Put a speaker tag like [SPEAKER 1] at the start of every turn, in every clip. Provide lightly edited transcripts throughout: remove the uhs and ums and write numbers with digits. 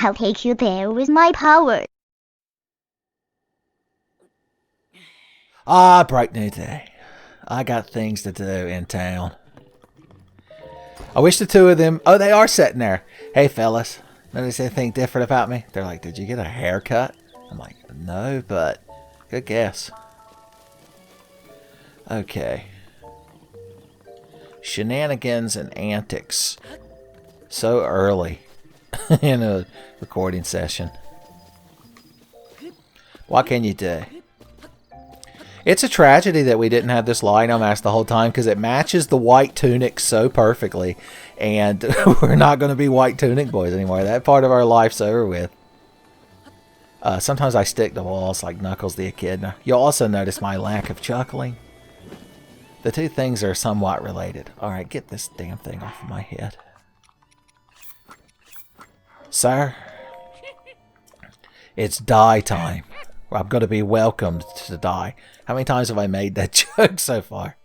[SPEAKER 1] I'll take you there with my power.
[SPEAKER 2] Ah, bright new day. I got things to do in town. I wish the two of them... Oh, they are sitting there. Hey, fellas. Notice anything different about me? They're like, did you get a haircut? I'm like, no, but good guess. Okay. Shenanigans and antics. So early in a recording session. What can you do? It's a tragedy that we didn't have this lino mask the whole time because it matches the white tunic so perfectly. And we're not going to be white tunic boys anymore. That part of our life's over with. Sometimes I stick to walls like Knuckles the Echidna. You'll also notice my lack of chuckling. The two things are somewhat related. Alright, get this damn thing off of my head. Sir, it's die time. I'm going to be welcomed to die. How many times have I made that joke so far?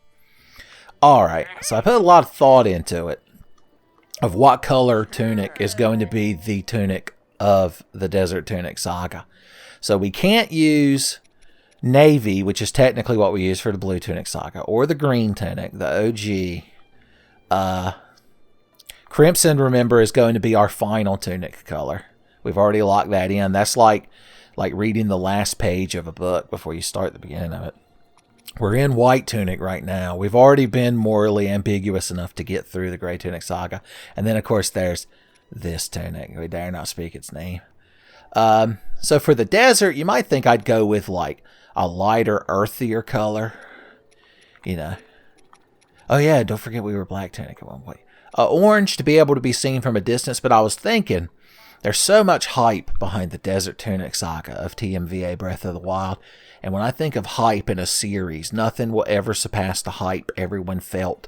[SPEAKER 2] Alright, so I put a lot of thought into it. Of what color tunic is going to be the tunic of the Desert Tunic Saga. So we can't use navy, which is technically what we use for the Blue Tunic Saga, or the green tunic, the OG. Crimson, remember, is going to be our final tunic color. We've already locked that in. That's like reading the last page of a book before you start the beginning of it. We're in white tunic right now. We've already been morally ambiguous enough to get through the Gray Tunic Saga. And then, of course, there's this tunic. We dare not speak its name. So for the desert, you might think I'd go with like a lighter, earthier color. You know. Oh yeah, don't forget we were black tunic at one point. Orange to be able to be seen from a distance, but I was thinking there's so much hype behind the Desert Tunic Saga of TMVA Breath of the Wild. And when I think of hype in a series, nothing will ever surpass the hype everyone felt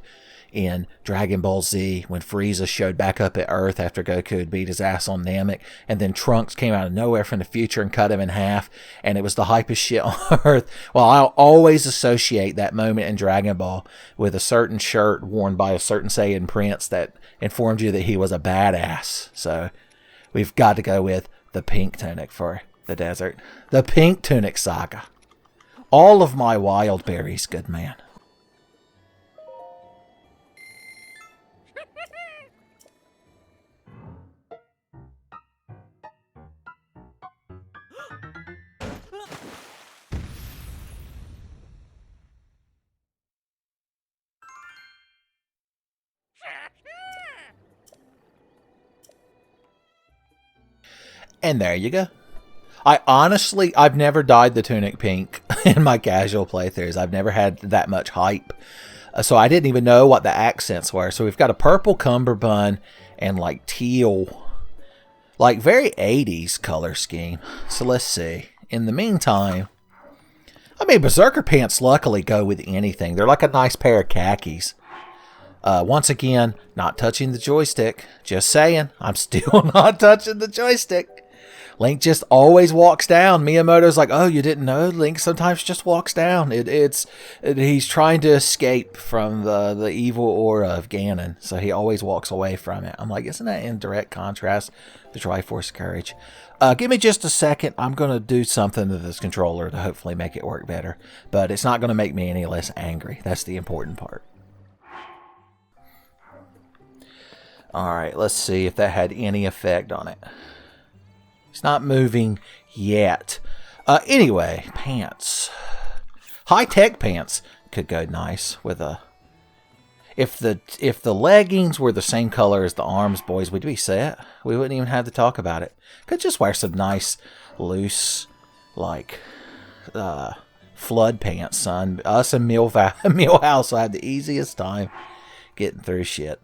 [SPEAKER 2] in Dragon Ball Z when Frieza showed back up at Earth after Goku had beat his ass on Namek, and then Trunks came out of nowhere from the future and cut him in half, and it was the hypest shit on Earth. Well, I'll always associate that moment in Dragon Ball with a certain shirt worn by a certain Saiyan prince that informed you that he was a badass. So we've got to go with the pink tunic for the desert. The Pink Tunic Saga. All of my wild berries, good man. And there you go. I've never dyed the tunic pink in my casual playthroughs. I've never had that much hype. So I didn't even know what the accents were. So we've got a purple cummerbund and like teal, like very 80s color scheme. So let's see. In the meantime, I mean, Berserker pants luckily go with anything. They're like a nice pair of khakis. Once again, not touching the joystick. Just saying, I'm still not touching the joystick. Link just always walks down. Miyamoto's like, oh, you didn't know? Link sometimes just walks down. He's trying to escape from the evil aura of Ganon, so he always walks away from it. I'm like, isn't that in direct contrast to Triforce Courage? Give me just a second. I'm going to do something to this controller to hopefully make it work better, but it's not going to make me any less angry. That's the important part. Alright, let's see if that had any effect on it. It's not moving yet. Anyway, pants. High-tech pants could go nice with a... If the leggings were the same color as the arms, boys, we'd be set. We wouldn't even have to talk about it. Could just wear some nice, loose, like, flood pants, son. Us and Millhouse will have the easiest time getting through shit.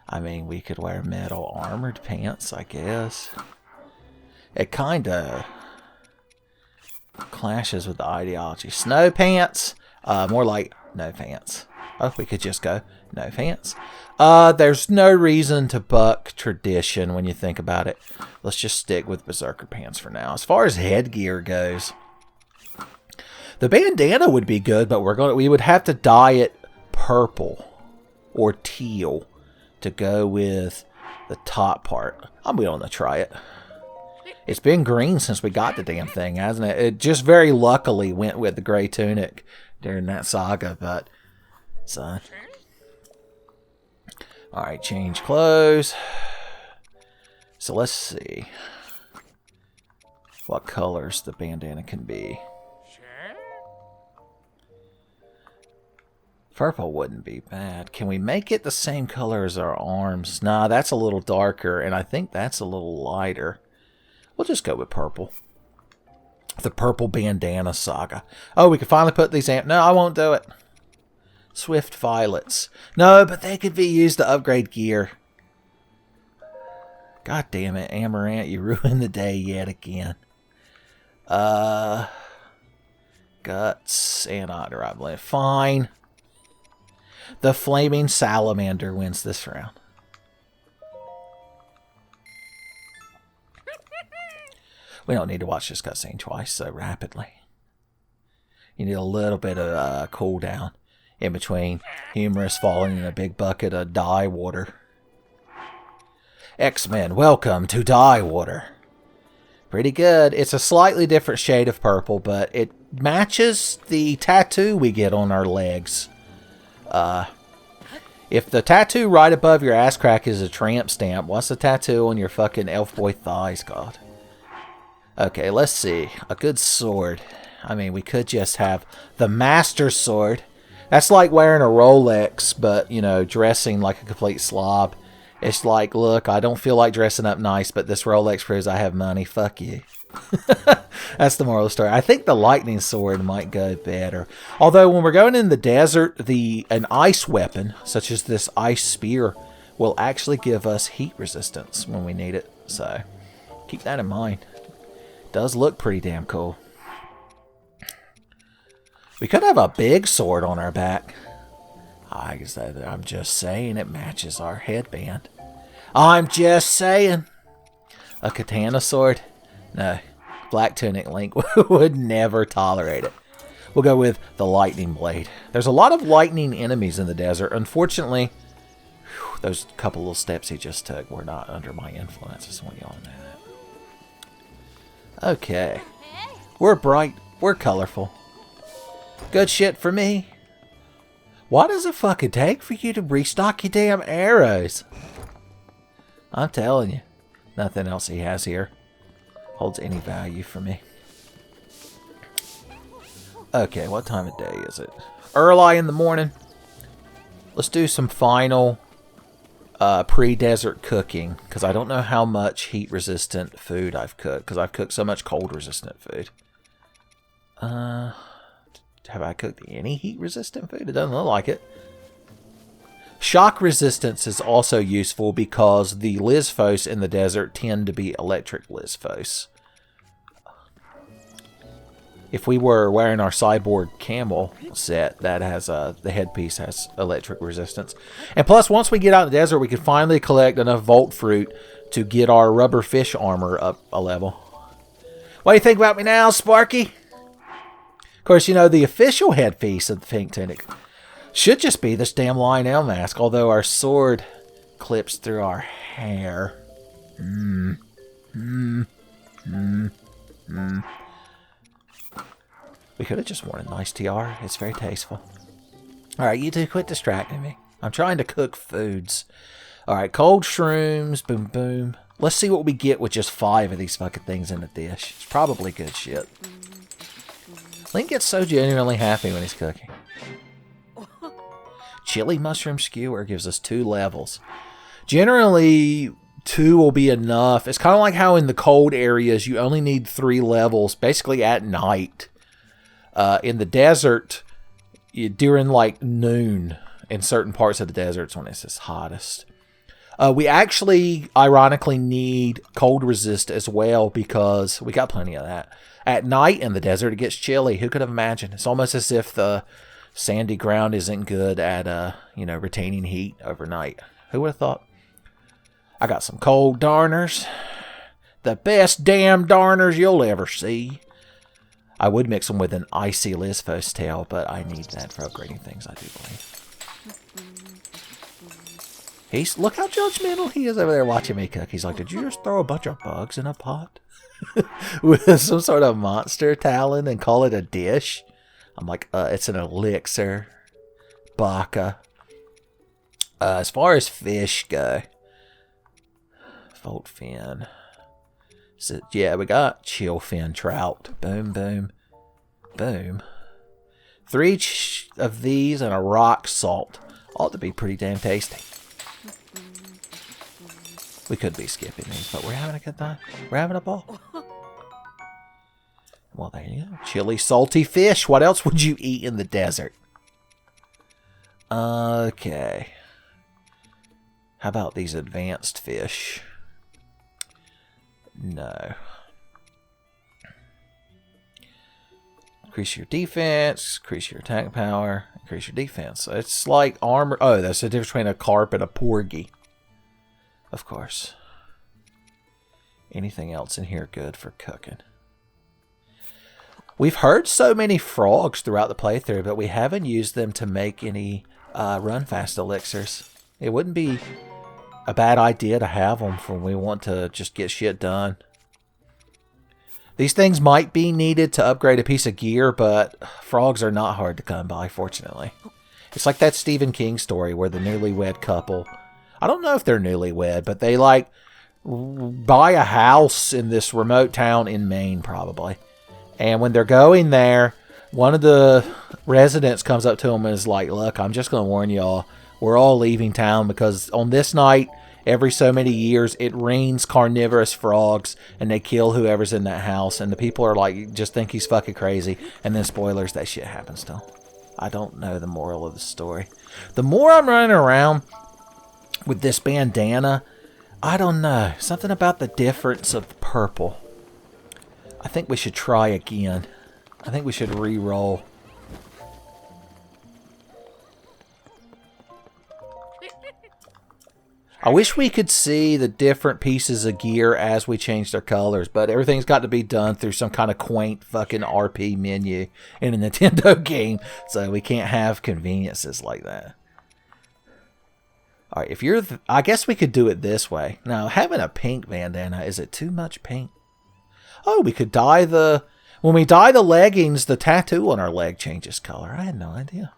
[SPEAKER 2] I mean, we could wear metal armored pants, I guess. It kind of clashes with the ideology. Snow pants, more like no pants. Oh, we could just go no pants. There's no reason to buck tradition when you think about it. Let's just stick with Berserker pants for now. As far as headgear goes, the bandana would be good, but we would have to dye it purple or teal to go with the top part. I'm willing to try it. It's been green since we got the damn thing, hasn't it? It just very luckily went with the gray tunic during that saga, but son. Alright, change clothes. So let's see what colors the bandana can be. Purple wouldn't be bad. Can we make it the same color as our arms? Nah, that's a little darker, and I think that's a little lighter. We'll just go with purple. The purple bandana saga. Oh, we can finally put these... No, I won't do it. Swift violets. No, but they could be used to upgrade gear. God damn it, Amaranth, you ruined the day yet again. Guts and Otter. Fine. The Flaming Salamander wins this round. We don't need to watch this cutscene twice so rapidly. You need a little bit of cooldown in between humorous falling in a big bucket of dye water. X-Men, welcome to Dye Water. Pretty good. It's a slightly different shade of purple, but it matches the tattoo we get on our legs. If the tattoo right above your ass crack is a tramp stamp, what's the tattoo on your fucking elf boy thighs called? Okay, let's see. A good sword. I mean, we could just have the Master Sword. That's like wearing a Rolex, but, you know, dressing like a complete slob. It's like, look, I don't feel like dressing up nice, but this Rolex proves I have money. Fuck you. That's the moral of the story. I think the lightning sword might go better. Although when we're going in the desert, an ice weapon, such as this ice spear, will actually give us heat resistance when we need it. So keep that in mind. It does look pretty damn cool. We could have a big sword on our back. I'm just saying it matches our headband. I'm just saying. A katana sword? No. Black Tunic Link would never tolerate it. We'll go with the lightning blade. There's a lot of lightning enemies in the desert. Unfortunately, those couple little steps he just took were not under my influence. I just want y'all to know that. Okay. We're bright. We're colorful. Good shit for me. What does it fucking take for you to restock your damn arrows? I'm telling you. Nothing else he has here holds any value for me. Okay, what time of day is it? Early in the morning. Let's do some final pre-desert cooking, because I don't know how much heat-resistant food I've cooked, because I've cooked so much cold-resistant food. Have I cooked any heat-resistant food? It doesn't look like it. Shock resistance is also useful because the Lysphos in the desert tend to be electric Lysphos. If we were wearing our cyborg camel set, that has the headpiece has electric resistance. And plus, once we get out in the desert, we can finally collect enough Volt Fruit to get our rubber fish armor up a level. What do you think about me now, Sparky? Of course, you know, the official headpiece of the Pink Tunic should just be this damn Lionel mask, although our sword clips through our hair. We could have just worn a nice tiara. It's very tasteful. Alright, you two quit distracting me. I'm trying to cook foods. Alright, cold shrooms, boom boom. Let's see what we get with just 5 of these fucking things in a dish. It's probably good shit. Link gets so genuinely happy when he's cooking. Chili mushroom skewer gives us 2 levels. Generally, 2 will be enough. It's kind of like how in the cold areas you only need 3 levels, basically at night. In the desert, during like noon, in certain parts of the deserts when it's its hottest. We actually, ironically, need cold resist as well because we got plenty of that. At night in the desert, it gets chilly. Who could have imagined? It's almost as if the sandy ground isn't good at, retaining heat overnight. Who would have thought? I got some cold darners. The best damn darners you'll ever see. I would mix them with an icy Lysphos tail, but I need that for upgrading things, I do believe. Look how judgmental he is over there watching me cook. He's like, did you just throw a bunch of bugs in a pot? With some sort of monster talent and call it a dish? I'm like, it's an elixir. Baka. As far as fish go, Fold fin. So, yeah, we got chill fin trout. Boom, boom, boom. 3 of these and a rock salt. Ought to be pretty damn tasty. We could be skipping these, but we're having a good time. We're having a ball. Well, there you go. Chili, salty fish. What else would you eat in the desert? Okay. How about these advanced fish? No. Increase your defense, increase your attack power, increase your defense. It's like armor. Oh, that's the difference between a carp and a porgy. Of course. Anything else in here good for cooking? We've heard so many frogs throughout the playthrough, but we haven't used them to make any run fast elixirs. It wouldn't be a bad idea to have them for when we want to just get shit done. These things might be needed to upgrade a piece of gear, but frogs are not hard to come by, fortunately. It's like that Stephen King story where the newlywed couple, I don't know if they're newlywed, but they like buy a house in this remote town in Maine, probably. And when they're going there, one of the residents comes up to them and is like, look, I'm just going to warn y'all, we're all leaving town because on this night, every so many years, it rains carnivorous frogs and they kill whoever's in that house. And the people are like, just think he's fucking crazy. And then spoilers, that shit happens to him. I don't know the moral of the story. The more I'm running around with this bandana, I don't know. Something about the difference of purple. I think we should try again. I think we should re-roll. I wish we could see the different pieces of gear as we change their colors, but everything's got to be done through some kind of quaint fucking RP menu in a Nintendo game, so we can't have conveniences like that. Alright, if you're... I guess we could do it this way. Now, having a pink bandana, is it too much pink? Oh, we could dye the... When we dye the leggings, the tattoo on our leg changes color. I had no idea.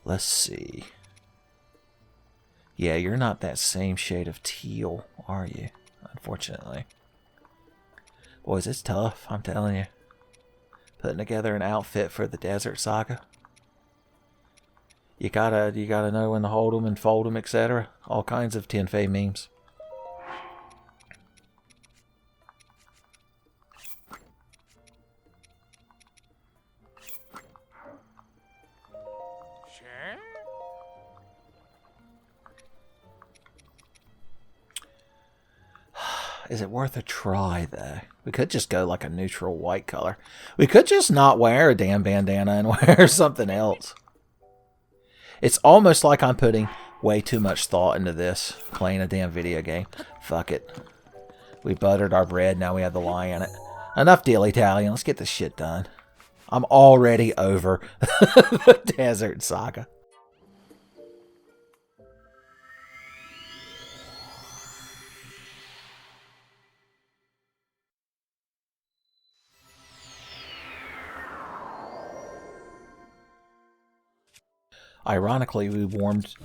[SPEAKER 2] Let's see. Yeah, you're not that same shade of teal, are you? Unfortunately. Boys, it's tough, I'm telling you. Putting together an outfit for the Desert Saga. You gotta know when to hold them and fold them, etc. All kinds of Tenfey memes. Is it worth a try, though? We could just go like a neutral white color. We could just not wear a damn bandana and wear something else. It's almost like I'm putting way too much thought into this, playing a damn video game. Fuck it. We buttered our bread, now we have the lye in it. Enough dilly-dallying, let's get this shit done. I'm already over the Desert Saga. Ironically, we warmed.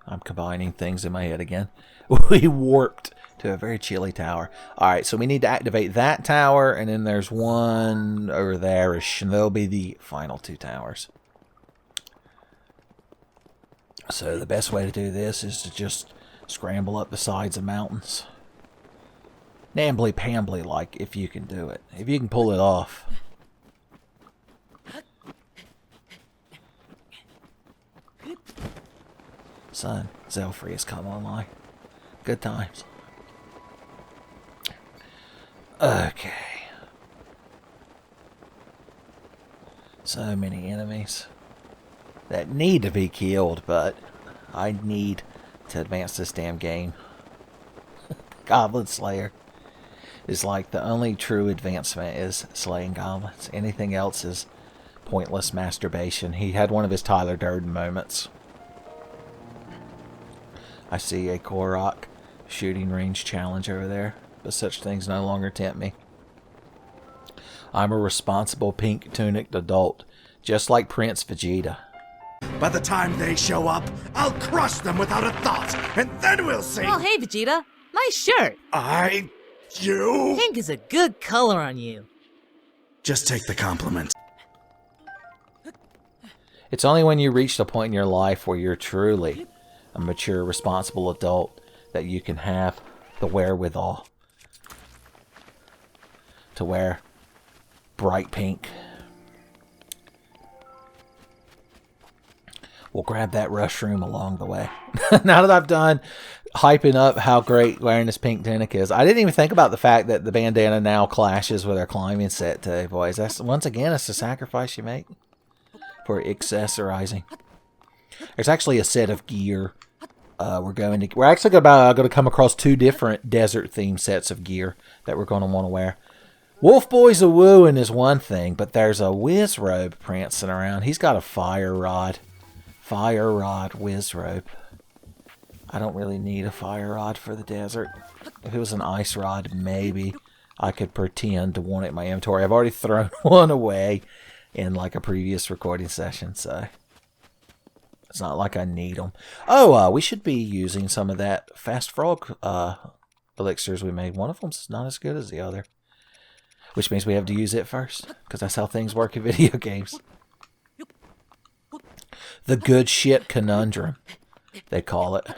[SPEAKER 2] I'm combining things in my head again. We warped to a very chilly tower. Alright, so we need to activate that tower, and then there's one over there-ish, and they'll be the final 2 towers. So the best way to do this is to just scramble up the sides of mountains. Nambly-pambly like, if you can do it. If you can pull it off. Son, Zelfrey has come online. Good times. Okay. So many enemies that need to be killed, but I need to advance this damn game. Goblin Slayer is like the only true advancement is slaying goblins. Anything else is pointless masturbation. He had one of his Tyler Durden moments. I see a Korok shooting range challenge over there, but such things no longer tempt me. I'm a responsible pink-tunicked adult, just like Prince Vegeta.
[SPEAKER 3] By the time they show up, I'll crush them without a thought, and then we'll see.
[SPEAKER 4] Oh, hey, Vegeta. Nice shirt.
[SPEAKER 3] You?
[SPEAKER 4] Pink is a good color on you.
[SPEAKER 3] Just take the compliment.
[SPEAKER 2] It's only when you reach the point in your life where you're truly a mature, responsible adult that you can have the wherewithal to wear bright pink. We'll grab that rushroom along the way. Now that I've done hyping up how great wearing this pink tunic is, I didn't even think about the fact that the bandana now clashes with our climbing set too, boys. That's, once again, it's a sacrifice you make for accessorizing. There's actually a set of gear we're actually going to come across 2 different desert themed sets of gear that we're going to want to wear. Wolf Boy's a wooing is one thing, but there's a whiz robe prancing around. He's got a fire rod whiz robe. I don't really need a fire rod for the desert. If it was an ice rod, maybe I could pretend to want it in my inventory. I've already thrown one away in like a previous recording session, so it's not like I need them. Oh, we should be using some of that fast frog elixirs we made. One of them's not as good as the other, which means we have to use it first, because that's how things work in video games. The good shit conundrum, they call it.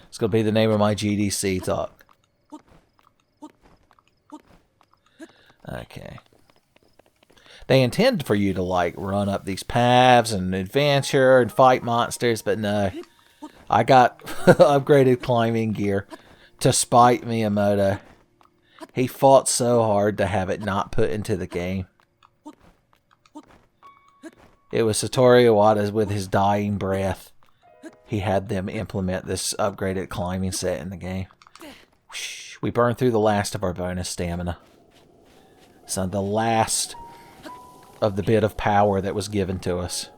[SPEAKER 2] It's going to be the name of my GDC talk. Okay. They intend for you to, like, run up these paths and adventure and fight monsters, but no. I got upgraded climbing gear to spite Miyamoto. He fought so hard to have it not put into the game. It was Satoru Iwata with his dying breath. He had them implement this upgraded climbing set in the game. We burned through the last of our bonus stamina. So the last of the bit of power that was given to us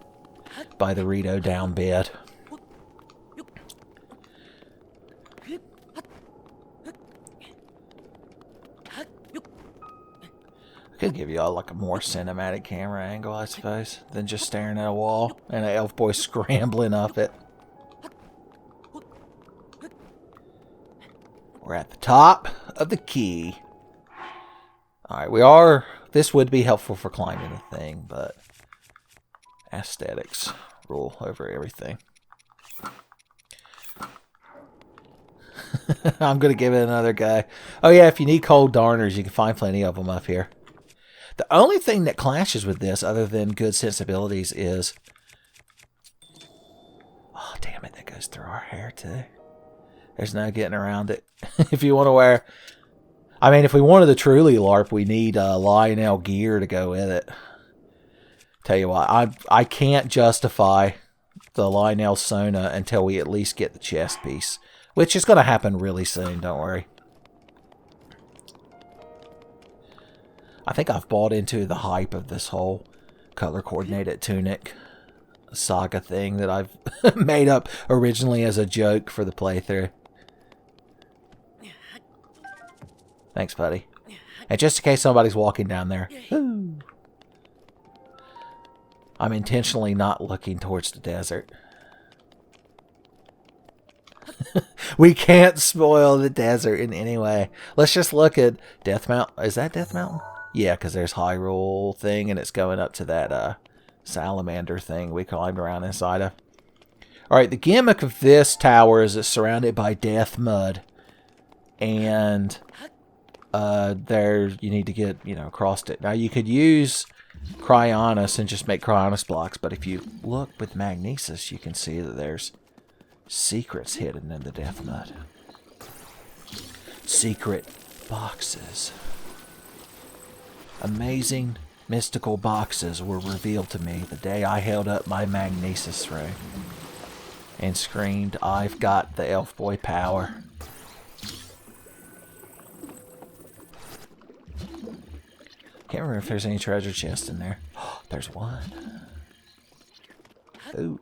[SPEAKER 2] by the Rito down bed. I could give y'all like a more cinematic camera angle, I suppose, than just staring at a wall and an elf boy scrambling up it. We're at the top of the key. Alright, this would be helpful for climbing the thing, but aesthetics rule over everything. I'm going to give it another go. Oh yeah, if you need cold darners, you can find plenty of them up here. The only thing that clashes with this, other than good sensibilities, is... Oh, damn it, that goes through our hair, too. There's no getting around it. If you want to wear... I mean, if we wanted to truly LARP, we need Lionel gear to go with it. Tell you what, I can't justify the Lionel Sona until we at least get the chest piece. Which is going to happen really soon, don't worry. I think I've bought into the hype of this whole color-coordinated tunic saga thing that I've made up originally as a joke for the playthrough. Thanks, buddy. And just in case somebody's walking down there. Ooh. I'm intentionally not looking towards the desert. We can't spoil the desert in any way. Let's just look at Death Mountain. Is that Death Mountain? Yeah, because there's Hyrule thing, and it's going up to that salamander thing we climbed around inside of. Alright, the gimmick of this tower is it's surrounded by death mud. And there you need to get, across it. Now, you could use Cryonis and just make Cryonis blocks, but if you look with Magnesis, you can see that there's secrets hidden in the death mud. Secret boxes. Amazing mystical boxes were revealed to me the day I held up my Magnesis ring and screamed, "I've got the elf boy power." Can't remember if there's any treasure chest in there. There's one. Ooh.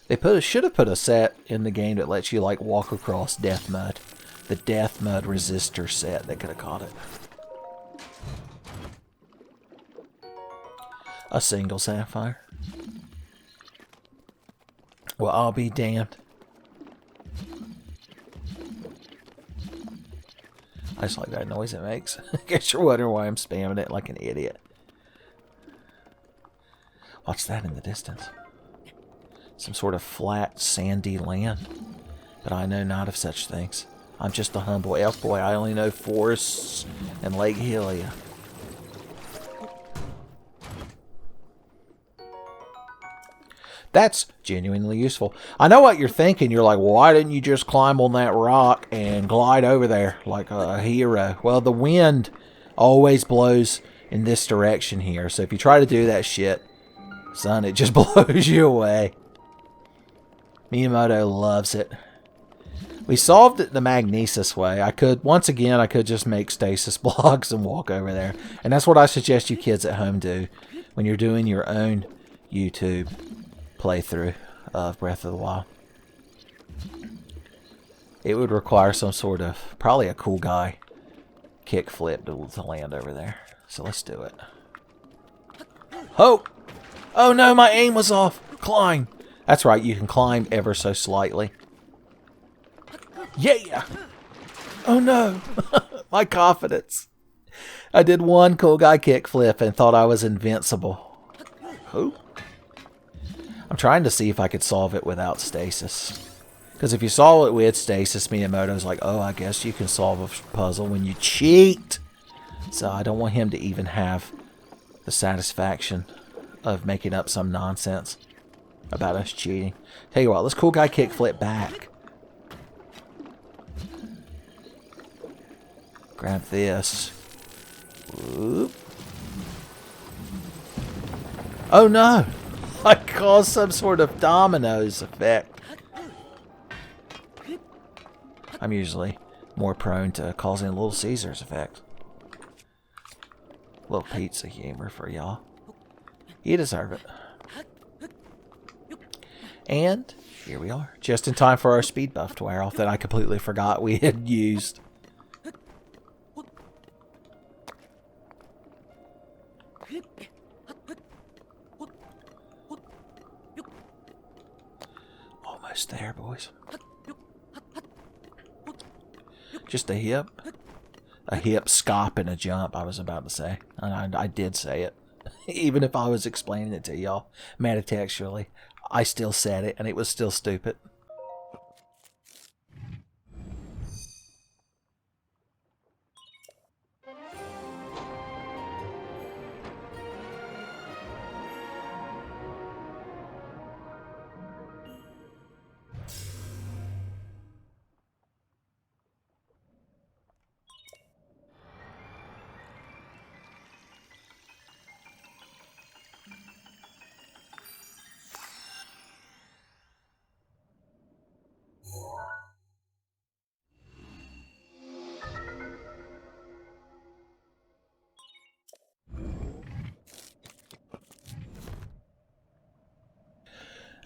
[SPEAKER 2] They should have put a set in the game that lets you like walk across death mud. The death mud resistor set. They could have caught it. A single sapphire. Well, I'll be damned. I just like that noise it makes. I guess you're wondering why I'm spamming it like an idiot. What's that in the distance? Some sort of flat, sandy land. But I know not of such things. I'm just a humble elf boy. I only know forests and Lake Hylia. That's genuinely useful. I know what you're thinking. You're like, well, why didn't you just climb on that rock and glide over there like a hero? Well, the wind always blows in this direction here. So if you try to do that shit, son, it just blows you away. Miyamoto loves it. We solved it the magnesis way. I could just make stasis blocks and walk over there. And that's what I suggest you kids at home do when you're doing your own YouTube playthrough of Breath of the Wild. It would require some sort of, probably a cool guy kickflip to land over there. So let's do it. Oh! Oh no, my aim was off! Climb! That's right, you can climb ever so slightly. Yeah! Oh no! My confidence. I did one cool guy kickflip and thought I was invincible. Who? I'm trying to see if I could solve it without stasis. Because if you solve it with stasis, Miyamoto's like, oh, I guess you can solve a puzzle when you cheat. So I don't want him to even have the satisfaction of making up some nonsense about us cheating. Tell you what, let's cool guy kickflip back. Grab this. Whoop. Oh no! I caused some sort of dominoes effect. I'm usually more prone to causing a Little Caesars effect. Little pizza humor for y'all. You deserve it. And here we are. Just in time for our speed buff to wear off that I completely forgot we had used. Almost there, boys. Just a hip. A hip, skop, and a jump, I was about to say. And I did say it. Even if I was explaining it to y'all metatextually, I still said it, and it was still stupid.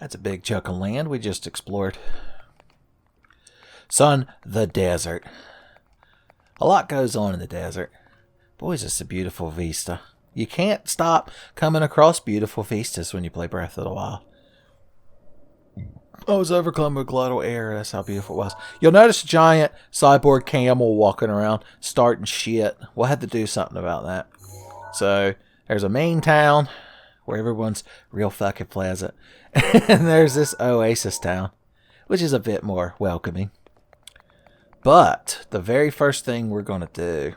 [SPEAKER 2] That's a big chunk of land we just explored. Son, the desert. A lot goes on in the desert. Boys, it's a beautiful vista. You can't stop coming across beautiful vistas when you play Breath of the Wild. I was overcome with glottal air. That's how beautiful it was. You'll notice a giant cyborg camel walking around starting shit. We'll have to do something about that. So, there's a main town where everyone's real fucking pleasant. And there's this oasis town, which is a bit more welcoming. But the very first thing we're going to do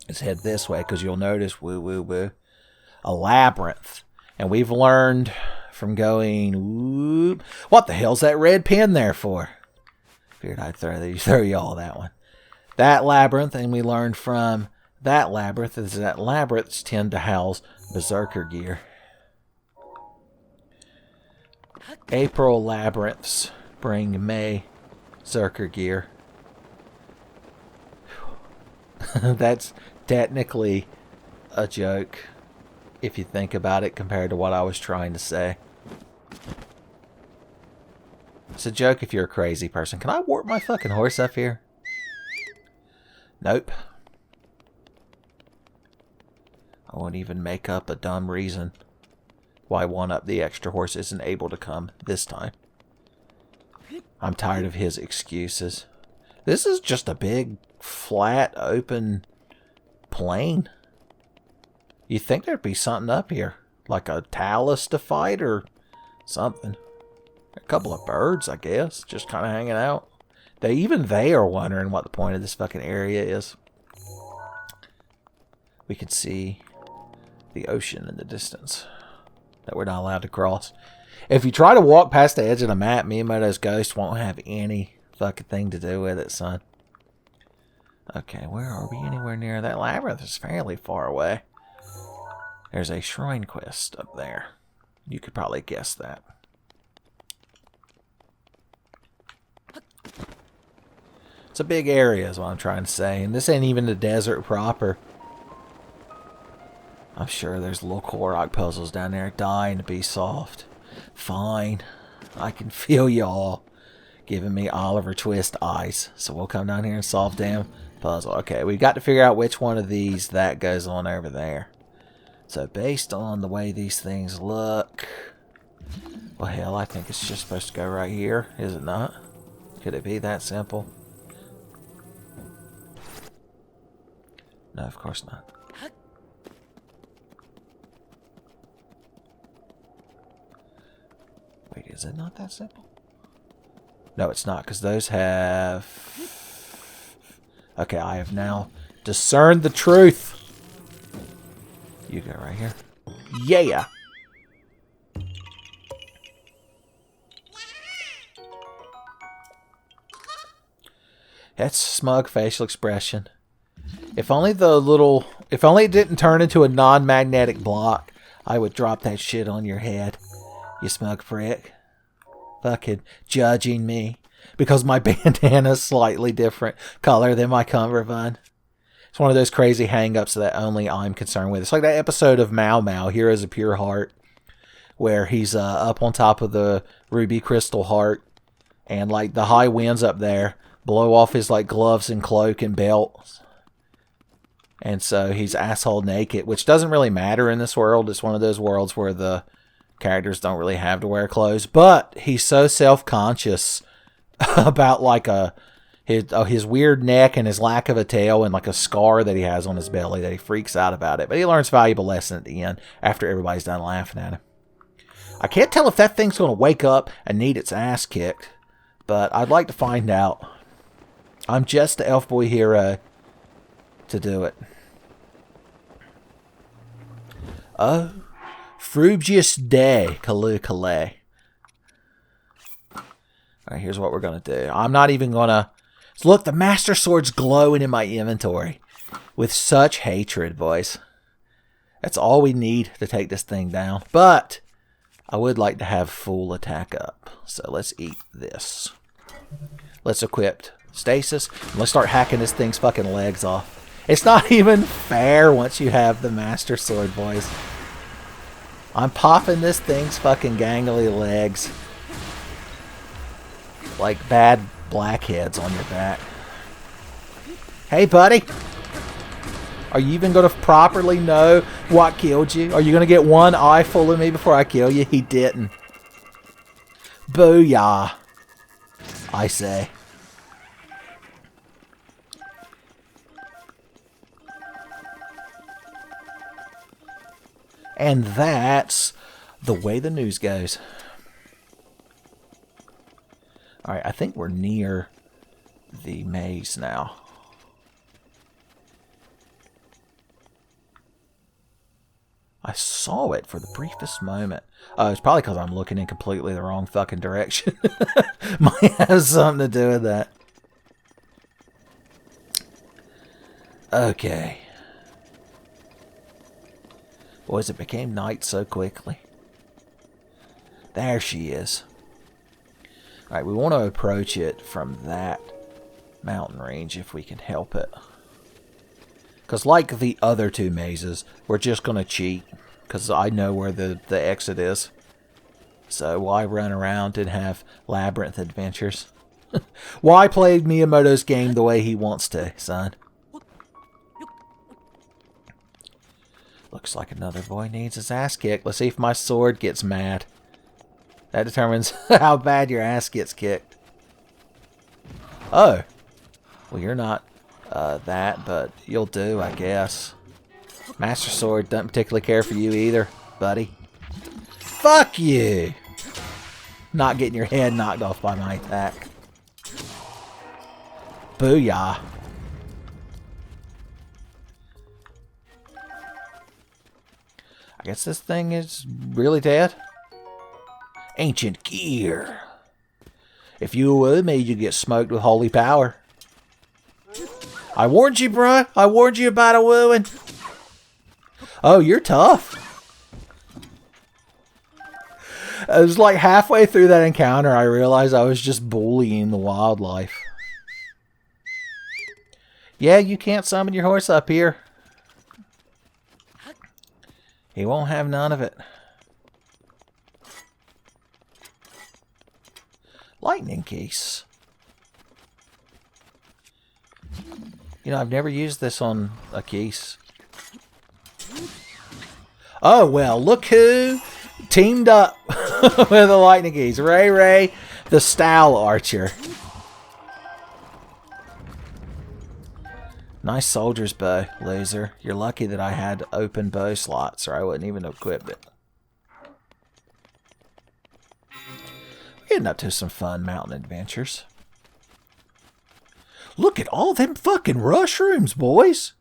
[SPEAKER 2] is head this way, because you'll notice, a labyrinth. And we've learned from going, whoop, what the hell's that red pin there for? Figured I'd throw y'all that one. That labyrinth, and we learned from that labyrinth, is that labyrinths tend to house berserker gear. April labyrinths bring May berserker gear. That's technically a joke if you think about it compared to what I was trying to say. It's a joke if you're a crazy person. Can I warp my fucking horse up here? Nope. I won't even make up a dumb reason why one up the extra horse isn't able to come this time. I'm tired of his excuses. This is just a big, flat, open plain. You'd think there'd be something up here. Like a talus to fight or something. A couple of birds, I guess. Just kind of hanging out. Even they are wondering what the point of this fucking area is. We can see the ocean in the distance that we're not allowed to cross. If you try to walk past the edge of the map, Miyamoto's ghost won't have any fucking thing to do with it, son. Okay, where are we? Anywhere near that labyrinth? Is fairly far away. There's a shrine quest up there. You could probably guess that. It's a big area is what I'm trying to say. And this ain't even the desert proper. I'm sure there's little Korok puzzles down there dying to be solved. Fine. I can feel y'all giving me Oliver Twist eyes. So we'll come down here and solve damn puzzle. Okay, we've got to figure out which one of these that goes on over there. So based on the way these things look... Well, hell, I think it's just supposed to go right here. Is it not? Could it be that simple? No, of course not. Wait, is it not that simple? No, it's not, because those have... Okay, I have now discerned the truth. You go right here. Yeah! That's smug facial expression. If only it didn't turn into a non-magnetic block, I would drop that shit on your head. You smug prick. Fucking judging me because my bandana's slightly different color than my cummerbund. It's one of those crazy hang-ups that only I'm concerned with. It's like that episode of Mau Mau, Heroes of Pure Heart, where he's up on top of the ruby crystal heart, and like the high winds up there blow off his like gloves and cloak and belt. And so he's asshole naked, which doesn't really matter in this world. It's one of those worlds where the characters don't really have to wear clothes. But he's so self-conscious about like his weird neck and his lack of a tail and like a scar that he has on his belly that he freaks out about it. But he learns a valuable lesson at the end after everybody's done laughing at him. I can't tell if that thing's going to wake up and need its ass kicked, but I'd like to find out. I'm just the elf boy hero to do it. Oh, Frugious Day, Kalu Kale. Alright, here's what we're going to do. I'm not even going to... Look, the Master Sword's glowing in my inventory. With such hatred, boys. That's all we need to take this thing down. But I would like to have full attack up. So let's eat this. Let's equip stasis. And let's start hacking this thing's fucking legs off. It's not even fair once you have the Master Sword, boys. I'm popping this thing's fucking gangly legs like bad blackheads on your back. Hey, buddy. Are you even going to properly know what killed you? Are you going to get one eye full of me before I kill you? He didn't. Booyah, I say. And that's the way the news goes. Alright, I think we're near the maze now. I saw it for the briefest moment. Oh, it's probably because I'm looking in completely the wrong fucking direction. Might have something to do with that. Okay. Boys, it became night so quickly. There she is. Alright, we want to approach it from that mountain range if we can help it. Because like the other two mazes, we're just going to cheat. Because I know where the exit is. So why run around and have labyrinth adventures? Why play Miyamoto's game the way he wants to, son? Looks like another boy needs his ass kicked. Let's see if my sword gets mad. That determines how bad your ass gets kicked. Oh. Well, you're not that, but you'll do, I guess. Master Sword doesn't particularly care for you either, buddy. Fuck you! Not getting your head knocked off by my attack. Booyah. I guess this thing is really dead. Ancient gear. If you were with me, you'd get smoked with holy power. I warned you, bruh. I warned you about a wooing. Oh, you're tough. It was like halfway through that encounter, I realized I was just bullying the wildlife. Yeah, you can't summon your horse up here. He won't have none of it. Lightning case. You know, I've never used this on a case. Oh, well, look who teamed up with the lightning case. Ray, the Style Archer. Nice soldier's bow, loser. You're lucky that I had open bow slots, or I wouldn't even have equipped it. We're getting up to some fun mountain adventures. Look at all them fucking mushrooms, boys!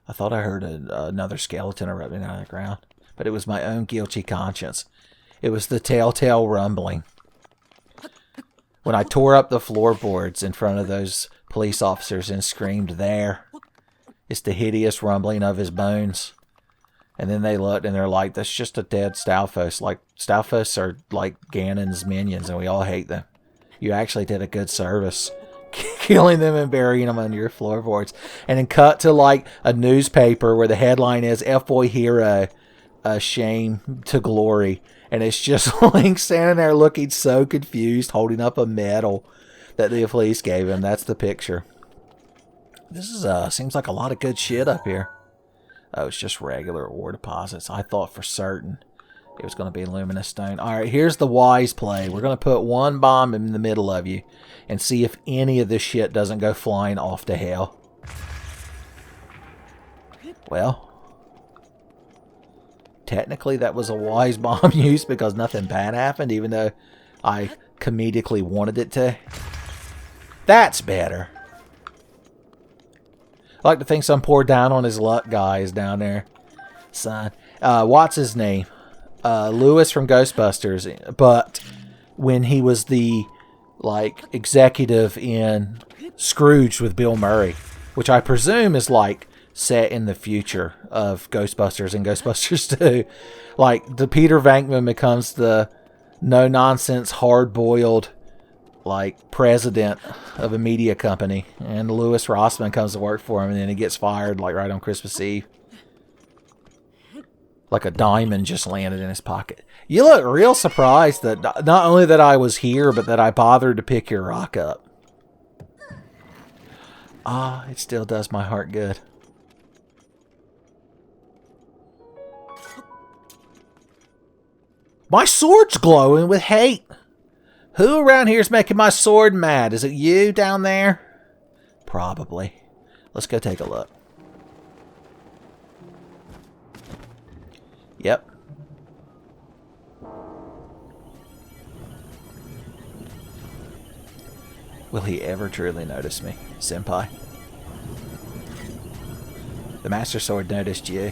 [SPEAKER 2] I thought I heard another skeleton erupting out of the ground, but it was my own guilty conscience. It was the telltale rumbling. When I tore up the floorboards in front of those police officers and screamed, "There!" It's the hideous rumbling of his bones. And then they looked and they're like, that's just a dead Stalfos. Like, Stalfos are like Ganon's minions and we all hate them. You actually did a good service. Killing them and burying them under your floorboards. And then cut to like a newspaper where the headline is F-Boy Hero, Shame to Glory. And it's just Link standing there looking so confused, holding up a medal that the police gave him. That's the picture. This is seems like a lot of good shit up here. Oh, it's just regular ore deposits. I thought for certain it was going to be luminous stone. Alright, here's the wise play. We're going to put one bomb in the middle of you and see if any of this shit doesn't go flying off to hell. Well, technically that was a wise bomb use because nothing bad happened, even though I comedically wanted it to. That's better. I like to think some poor down on his luck guy is down there. Son. What's his name? Lewis from Ghostbusters. But when he was the like executive in Scrooge with Bill Murray, which I presume is like set in the future of Ghostbusters and Ghostbusters 2. Like the Peter Venkman becomes the no-nonsense, hard-boiled like president of a media company, and Louis Rossman comes to work for him, and then he gets fired like right on Christmas Eve. Like a diamond just landed in his pocket. You look real surprised that not only that I was here, but that I bothered to pick your rock up. Ah, it still does my heart good. My sword's glowing with hate. Who around here is making my sword mad? Is it you down there? Probably. Let's go take a look. Yep. Will he ever truly notice me, Senpai? The Master Sword noticed you.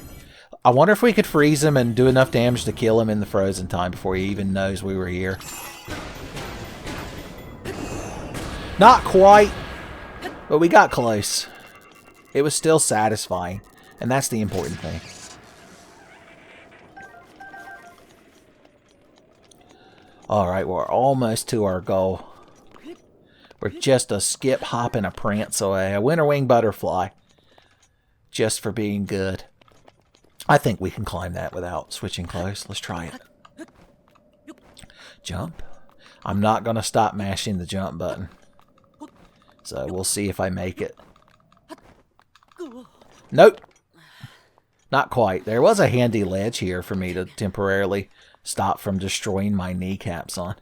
[SPEAKER 2] I wonder if we could freeze him and do enough damage to kill him in the frozen time before he even knows we were here. Not quite, but we got close. It was still satisfying, and that's the important thing. Alright, we're almost to our goal. We're just a skip, hop, and a prance away. A winter wing butterfly. Just for being good. I think we can climb that without switching clothes. Let's try it. Jump? I'm not going to stop mashing the jump button. So we'll see if I make it. Nope. Not quite. There was a handy ledge here for me to temporarily stop from destroying my kneecaps on.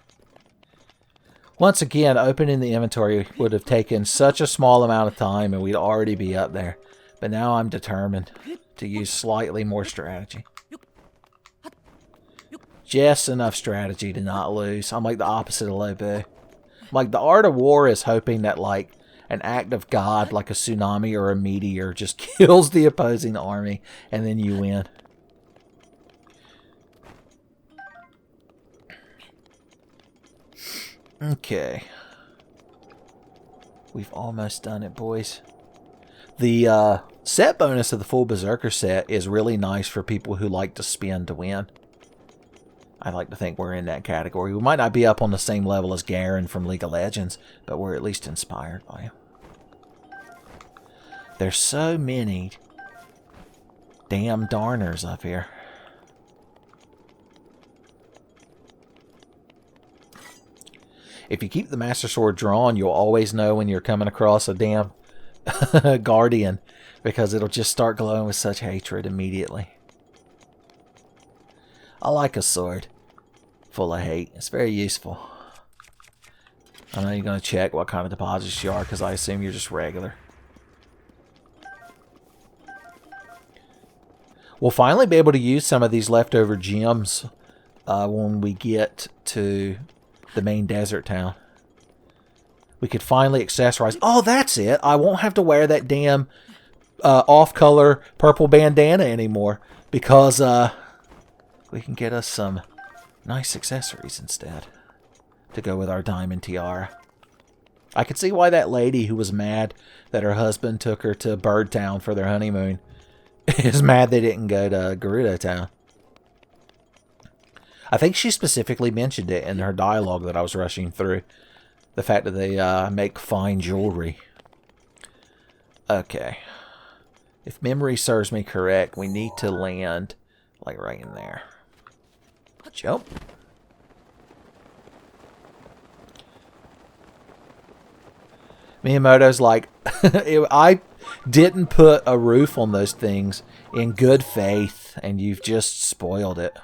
[SPEAKER 2] Once again, opening the inventory would have taken such a small amount of time and we'd already be up there. But now I'm determined to use slightly more strategy. Just enough strategy to not lose. I'm like the opposite of Low Boo. Like, the art of war is hoping that, like, an act of God, like a tsunami or a meteor, just kills the opposing army, and then you win. Okay. We've almost done it, boys. The set bonus of the full Berserker set is really nice for people who like to spin to win. I like to think we're in that category. We might not be up on the same level as Garen from League of Legends, but we're at least inspired by him. There's so many damn darners up here. If you keep the Master Sword drawn, you'll always know when you're coming across a damn Guardian, because it'll just start glowing with such hatred immediately. I like a sword full of hate. It's very useful. I know you're going to check what kind of deposits you are, because I assume you're just regular. We'll finally be able to use some of these leftover gems when we get to the main desert town. We could finally accessorize. Oh, that's it. I won't have to wear that damn off-color purple bandana anymore, because we can get us some nice accessories instead to go with our diamond tiara. I could see why that lady who was mad that her husband took her to Bird Town for their honeymoon is mad they didn't go to Gerudo Town. I think she specifically mentioned it in her dialogue that I was rushing through. The fact that they make fine jewelry. Okay. If memory serves me correct, we need to land like right in there. Jump. Miyamoto's like, I didn't put a roof on those things in good faith, and you've just spoiled it.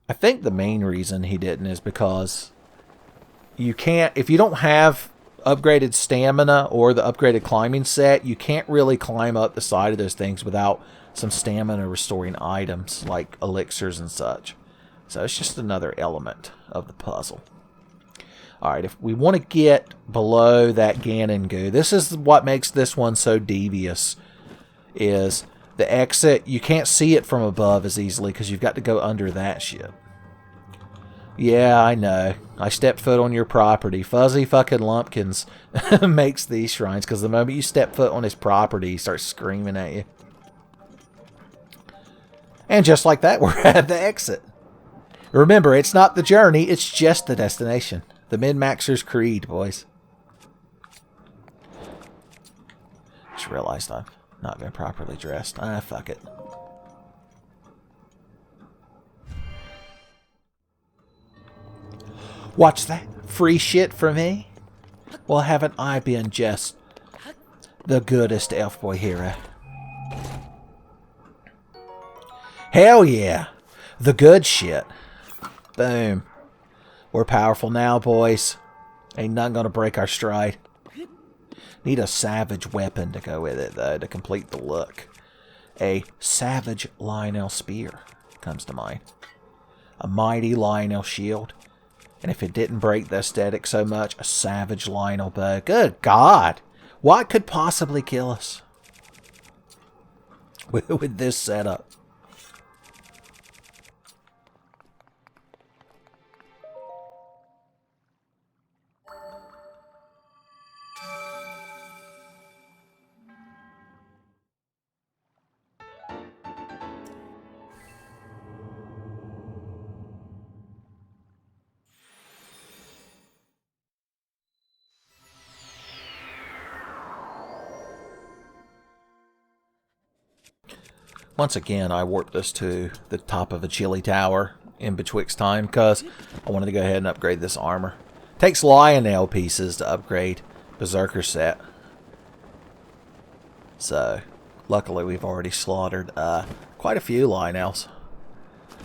[SPEAKER 2] I think the main reason he didn't is because you can't, if you don't have upgraded stamina or the upgraded climbing set, you can't really climb up the side of those things without some stamina restoring items like elixirs and such. So it's just another element of the puzzle. Alright, if we want to get below that Ganon goo, this is what makes this one so devious, is the exit, you can't see it from above as easily because you've got to go under that shit. Yeah, I know. I stepped foot on your property. Fuzzy fucking Lumpkins makes these shrines because the moment you step foot on his property, he starts screaming at you. And just like that, we're at the exit. Remember, it's not the journey, it's just the destination. The Min-Maxer's Creed, boys. Just realized I've not been properly dressed. Ah, fuck it. Watch that. Free shit for me? Well, haven't I been just the goodest elf boy hero? Hell yeah. The good shit. Boom. We're powerful now, boys. Ain't nothing gonna break our stride. Need a savage weapon to go with it, though, to complete the look. A savage Lionel spear comes to mind. A mighty Lionel shield. And if it didn't break the aesthetic so much, a savage Lionel bow. Good God! What could possibly kill us with this setup? Once again, I warped us to the top of a chilly tower in betwixt time because I wanted to go ahead and upgrade this armor. Takes Lionel pieces to upgrade Berserker set. So, luckily we've already slaughtered quite a few Lionels.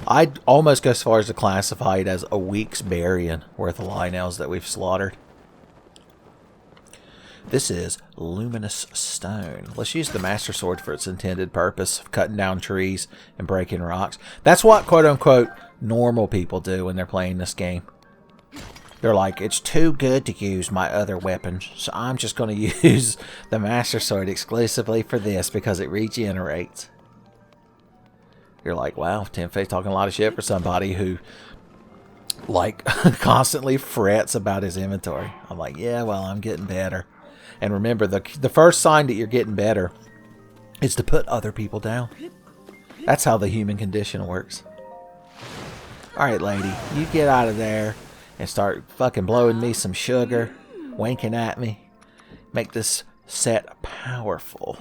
[SPEAKER 2] I'd almost go as far as to classify it as a week's burying worth of Lionels that we've slaughtered. This is luminous stone. Let's use the Master Sword for its intended purpose of cutting down trees and breaking rocks. That's what quote-unquote normal people do when they're playing this game. They're like, it's too good to use my other weapons, so I'm just going to use the Master Sword exclusively for this because it regenerates. You're like, wow, Tenfey's talking a lot of shit for somebody who, like, constantly frets about his inventory. I'm like, yeah, well, I'm getting better. And remember, the first sign that you're getting better is to put other people down. That's how the human condition works. Alright, lady, you get out of there and start fucking blowing me some sugar, winking at me. Make this set powerful.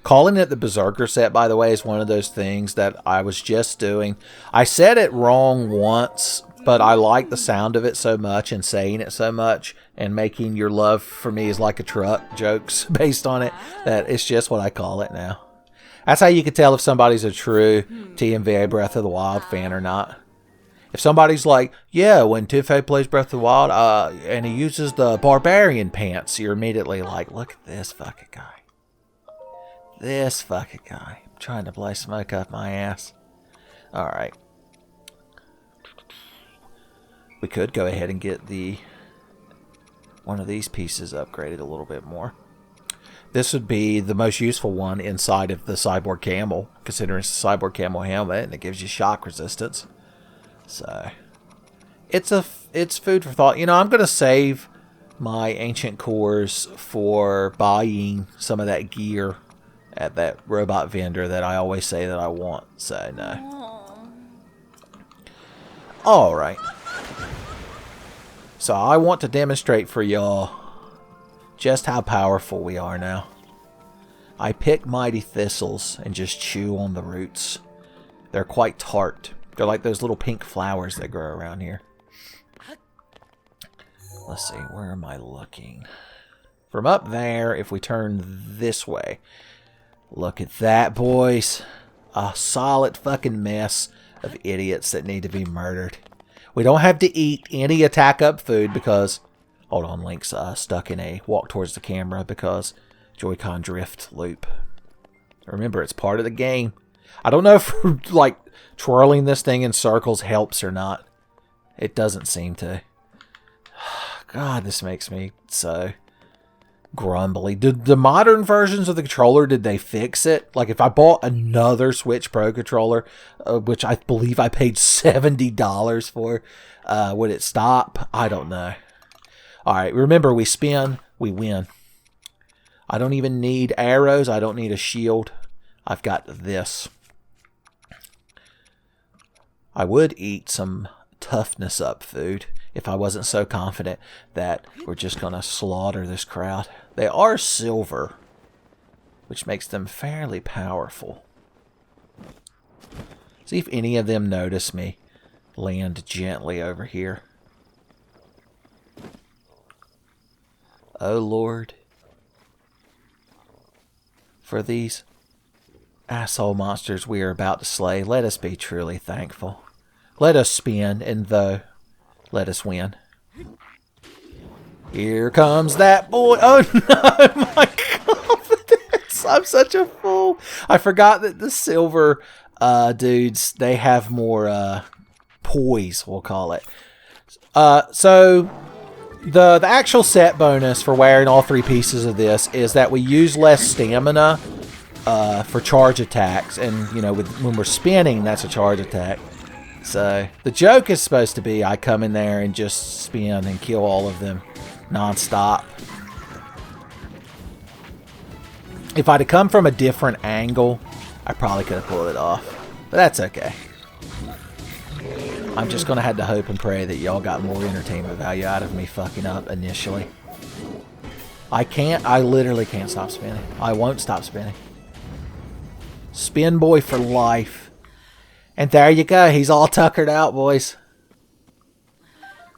[SPEAKER 2] Calling it the Berserker set, by the way, is one of those things that I was just doing. I said it wrong once, but I like the sound of it so much and saying it so much and making your love for me is like a truck jokes based on it that it's just what I call it now. That's how you can tell if somebody's a true TMVA Breath of the Wild fan or not. If somebody's like, yeah, when Tenfey plays Breath of the Wild and he uses the barbarian pants, you're immediately like, look at this fucking guy. This fucking guy. I'm trying to blow smoke up my ass. Alright. We could go ahead and get one of these pieces upgraded a little bit more. This would be the most useful one inside of the Cyborg Camel, considering it's a Cyborg Camel helmet and it gives you shock resistance. So, it's food for thought. You know, I'm going to save my ancient cores for buying some of that gear at that robot vendor that I always say that I want. So, no. Alright. So, I want to demonstrate for y'all just how powerful we are now. I pick mighty thistles and just chew on the roots. They're quite tart. They're like those little pink flowers that grow around here. Let's see, where am I looking? From up there, if we turn this way. Look at that, boys. A solid fucking mess of idiots that need to be murdered. We don't have to eat any attack up food because... Hold on, Link's stuck in a walk towards the camera because Joy-Con drift loop. Remember, it's part of the game. I don't know if, like, twirling this thing in circles helps or not. It doesn't seem to. God, this makes me so grumbly. Did the modern versions of the controller, did they fix it? Like, if I bought another Switch Pro controller, which I believe I paid $70 for, would it stop? I don't know. Alright, remember, we spin, we win. I don't even need arrows. I don't need a shield. I've got this. I would eat some toughness up food if I wasn't so confident that we're just going to slaughter this crowd. They are silver, which makes them fairly powerful. See if any of them notice me land gently over here. Oh Lord, for these asshole monsters we are about to slay, let us be truly thankful. Let us spin, and though, let us win. Here comes that boy. Oh no, my confidence. I'm such a fool. I forgot that the silver dudes, they have more poise, we'll call it. So the actual set bonus for wearing all three pieces of this is that we use less stamina for charge attacks, and you know, when we're spinning, that's a charge attack. So the joke is supposed to be I come in there and just spin and kill all of them non-stop. If I'd have come from a different angle, I probably could have pulled it off, but that's okay. I'm just gonna have to hope and pray that y'all got more entertainment value out of me fucking up initially. I can't. I literally can't stop spinning. I won't stop spinning. Spin boy for life. And there you go. He's all tuckered out, boys.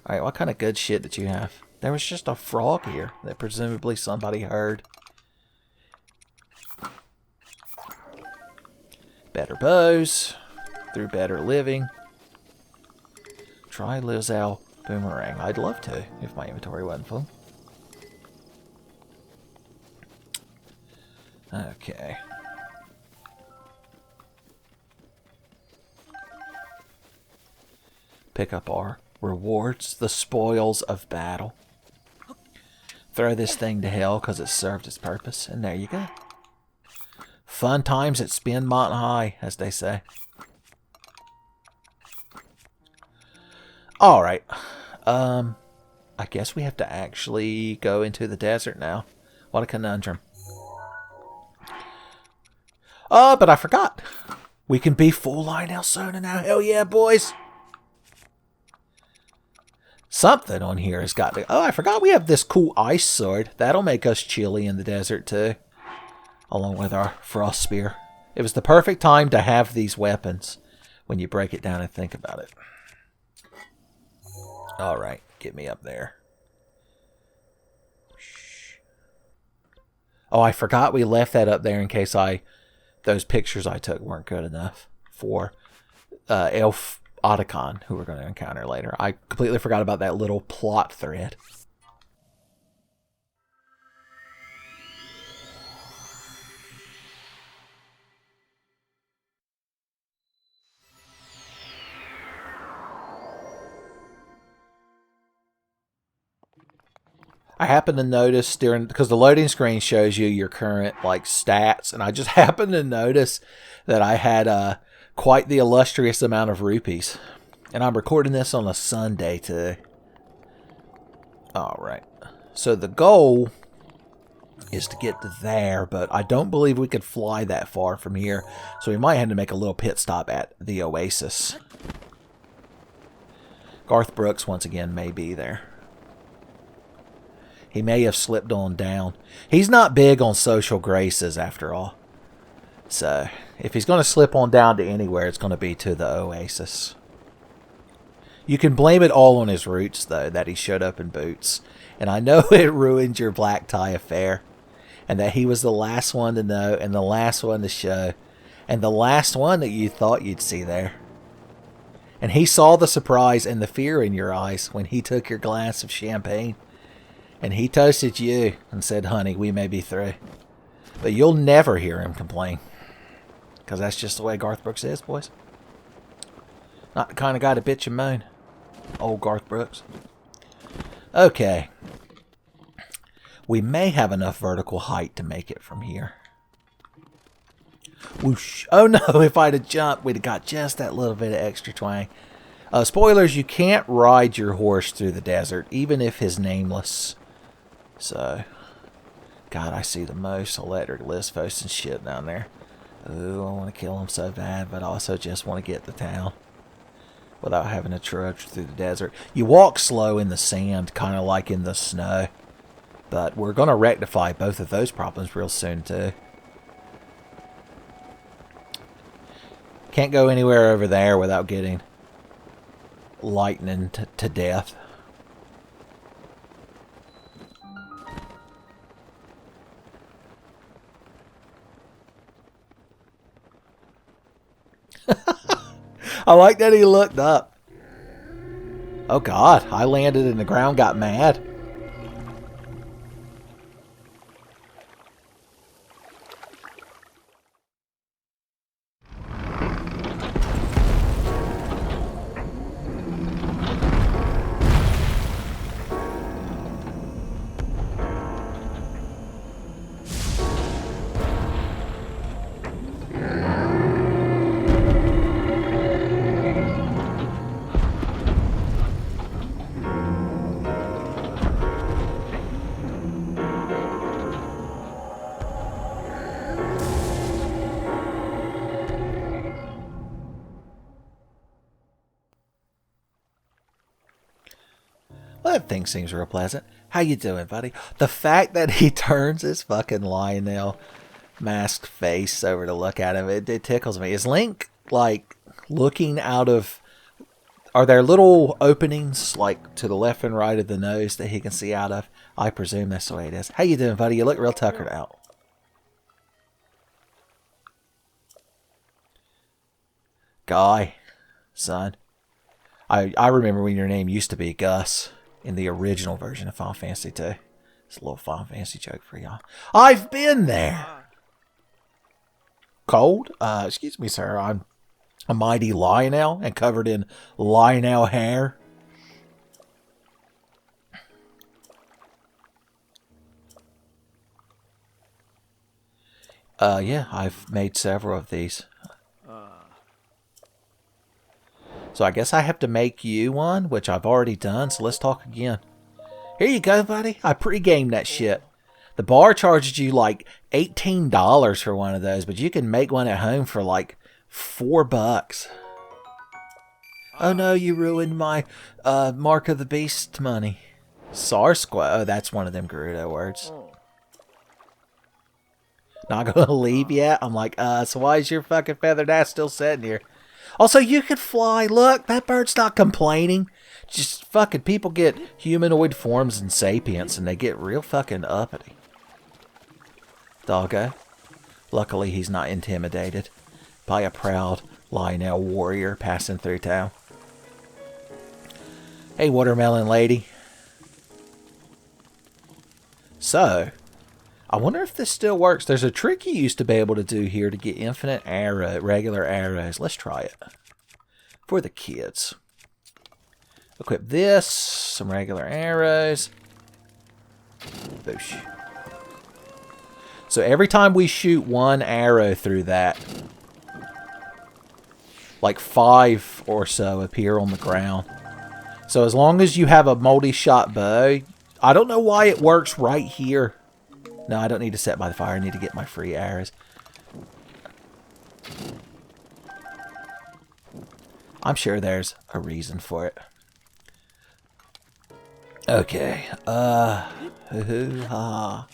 [SPEAKER 2] Alright, what kind of good shit did you have? There was just a frog here that presumably somebody heard. Better bows. Through better living. Try Lizelle Boomerang. I'd love to if my inventory wasn't full. Okay. Pick up our rewards, the spoils of battle. Throw this thing to hell because it served its purpose, and there you go. Fun times at Spin Mountain High, as they say. Alright. I guess we have to actually go into the desert now. What a conundrum. Oh, but I forgot. We can be full line Elsona now. Hell yeah, boys. Something on here has got to... Oh, I forgot we have this cool ice sword. That'll make us chilly in the desert, too. Along with our frost spear. It was the perfect time to have these weapons when you break it down and think about it. Alright, get me up there. Oh, I forgot we left that up there in case those pictures I took weren't good enough for Elf Otacon, who we're going to encounter later. I completely forgot about that little plot thread. I happened to notice because the loading screen shows you your current like stats, and I just happened to notice that I had quite the illustrious amount of rupees. And I'm recording this on a Sunday today. Alright. So the goal is to get to there, but I don't believe we could fly that far from here. So we might have to make a little pit stop at the Oasis. Garth Brooks, once again, may be there. He may have slipped on down. He's not big on social graces, after all. So, if he's going to slip on down to anywhere, it's going to be to the Oasis. You can blame it all on his roots, though, that he showed up in boots. And I know it ruined your black tie affair. And that he was the last one to know, and the last one to show. And the last one that you thought you'd see there. And he saw the surprise and the fear in your eyes when he took your glass of champagne. And he toasted you and said, honey, we may be through. But you'll never hear him complain. Because that's just the way Garth Brooks is, boys. Not the kind of guy to bitch and moan. Old Garth Brooks. Okay. We may have enough vertical height to make it from here. Whoosh. Oh no, if I'd have jumped, we'd have got just that little bit of extra twang. Spoilers, you can't ride your horse through the desert, even if he's nameless. So, God, I see the most electric Lisfos and shit down there. Ooh, I want to kill him so bad, but I also just want to get to town without having to trudge through the desert. You walk slow in the sand, kind of like in the snow. But we're going to rectify both of those problems real soon, too. Can't go anywhere over there without getting lightning to death. I like that he looked up. Oh God, I landed and the ground got mad. Well, that thing seems real pleasant. How you doing, buddy? The fact that he turns his fucking Lionel masked face over to look at him, it tickles me. Is Link, like, looking out of... Are there little openings, like, to the left and right of the nose that he can see out of? I presume that's the way it is. How you doing, buddy? You look real tuckered out. Guy. Son. I remember when your name used to be Gus in the original version of Final Fantasy 2. It's a little Final Fantasy joke for y'all. I've been there! Cold? Excuse me, sir. I'm a mighty Lionel and covered in Lionel hair. Yeah, I've made several of these. So I guess I have to make you one, which I've already done, so let's talk again. Here you go, buddy. I pre-gamed that shit. The bar charges you like $18 for one of those, but you can make one at home for like $4. Oh no, you ruined my Mark of the Beast money. Sarsqua. Oh, that's one of them Gerudo words. Not gonna leave yet? I'm like, so why is your fucking feathered ass still sitting here? Also, you could fly. Look, that bird's not complaining. Just fucking people get humanoid forms and sapience, and they get real fucking uppity. Doggo. Luckily, he's not intimidated by a proud Lionel warrior passing through town. Hey, watermelon lady. So, I wonder if this still works. There's a trick you used to be able to do here to get infinite regular arrows. Let's try it. For the kids. Equip this. Some regular arrows. Boosh. So every time we shoot one arrow through that, like 5 or so appear on the ground. So as long as you have a multi-shot bow, I don't know why it works right here. No, I don't need to set by the fire. I need to get my free arrows. I'm sure there's a reason for it. Okay.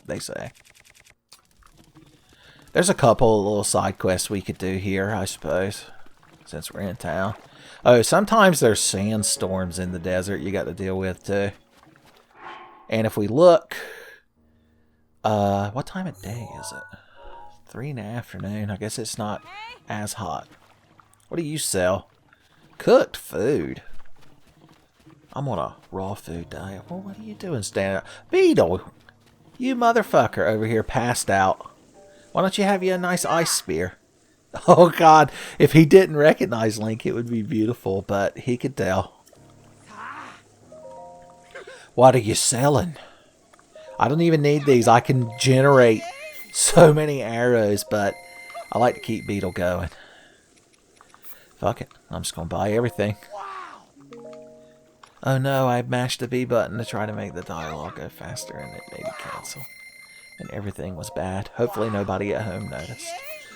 [SPEAKER 2] They say. There's a couple little side quests we could do here, I suppose, since we're in town. Oh, sometimes there's sandstorms in the desert you got to deal with, too. And if we look... what time of day is it? 3 in the afternoon. I guess it's not as hot. What do you sell? Cooked food. I'm on a raw food diet. Well, what are you doing standing up? Beetle! You motherfucker over here passed out. Why don't you have you a nice ice spear? Oh god, if he didn't recognize Link, it would be beautiful, but he could tell. What are you selling? I don't even need these. I can generate so many arrows, but I like to keep Beetle going. Fuck it. I'm just going to buy everything. Oh no, I mashed the B button to try to make the dialogue go faster, and it made it cancel. And everything was bad. Hopefully nobody at home noticed.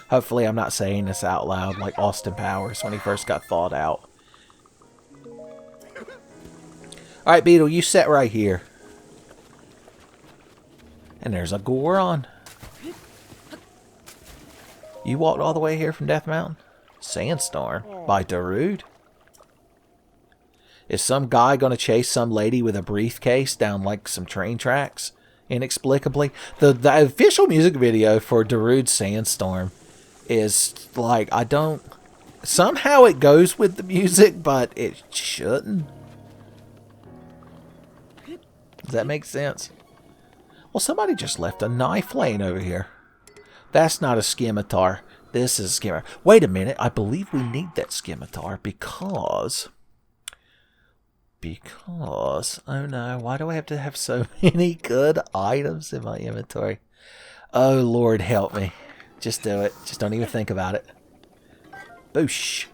[SPEAKER 2] Hopefully I'm not saying this out loud like Austin Powers when he first got thawed out. Alright, Beetle, you sit right here. And there's a Goron. You walked all the way here from Death Mountain? Sandstorm by Darude. Is some guy going to chase some lady with a briefcase down like some train tracks? Inexplicably. The official music video for Darude's Sandstorm is like, I don't... Somehow it goes with the music, but it shouldn't. Does that make sense? Well, somebody just left a knife laying over here. That's not a scimitar. This is a scimitar. Wait a minute. I believe we need that scimitar because... oh no, why do I have to have so many good items in my inventory? Oh, Lord, help me. Just do it. Just don't even think about it. Boosh.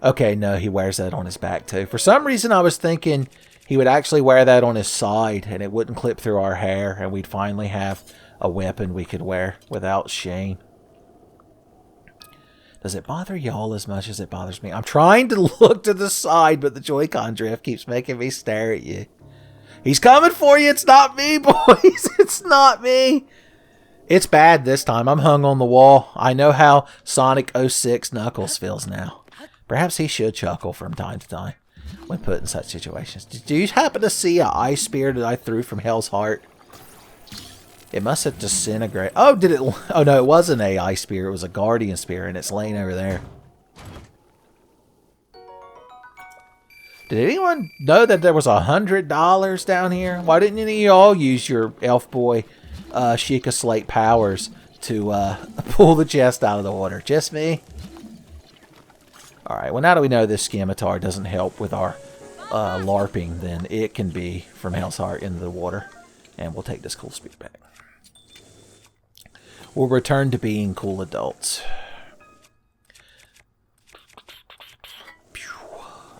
[SPEAKER 2] Okay, no, he wears that on his back too. For some reason, I was thinking he would actually wear that on his side and it wouldn't clip through our hair and we'd finally have a weapon we could wear without shame. Does it bother y'all as much as it bothers me? I'm trying to look to the side, but the Joy-Con drift keeps making me stare at you. He's coming for you. It's not me, boys. It's not me. It's bad this time. I'm hung on the wall. I know how Sonic 06 Knuckles feels now. Perhaps he should chuckle from time to time when put in such situations. Did you happen to see an ice spear that I threw from Hell's Heart? It must have disintegrated. Oh, did it? Oh, no, it wasn't a ice spear. It was a guardian spear, and it's laying over there. Did anyone know that there was $100 down here? Why didn't any of y'all use your elf boy Sheikah Slate powers to pull the chest out of the water? Just me? Alright, well now that we know this scimitar doesn't help with our LARPing, then it can be from Hell's Heart into the water. And we'll take this cool spear back. We'll return to being cool adults.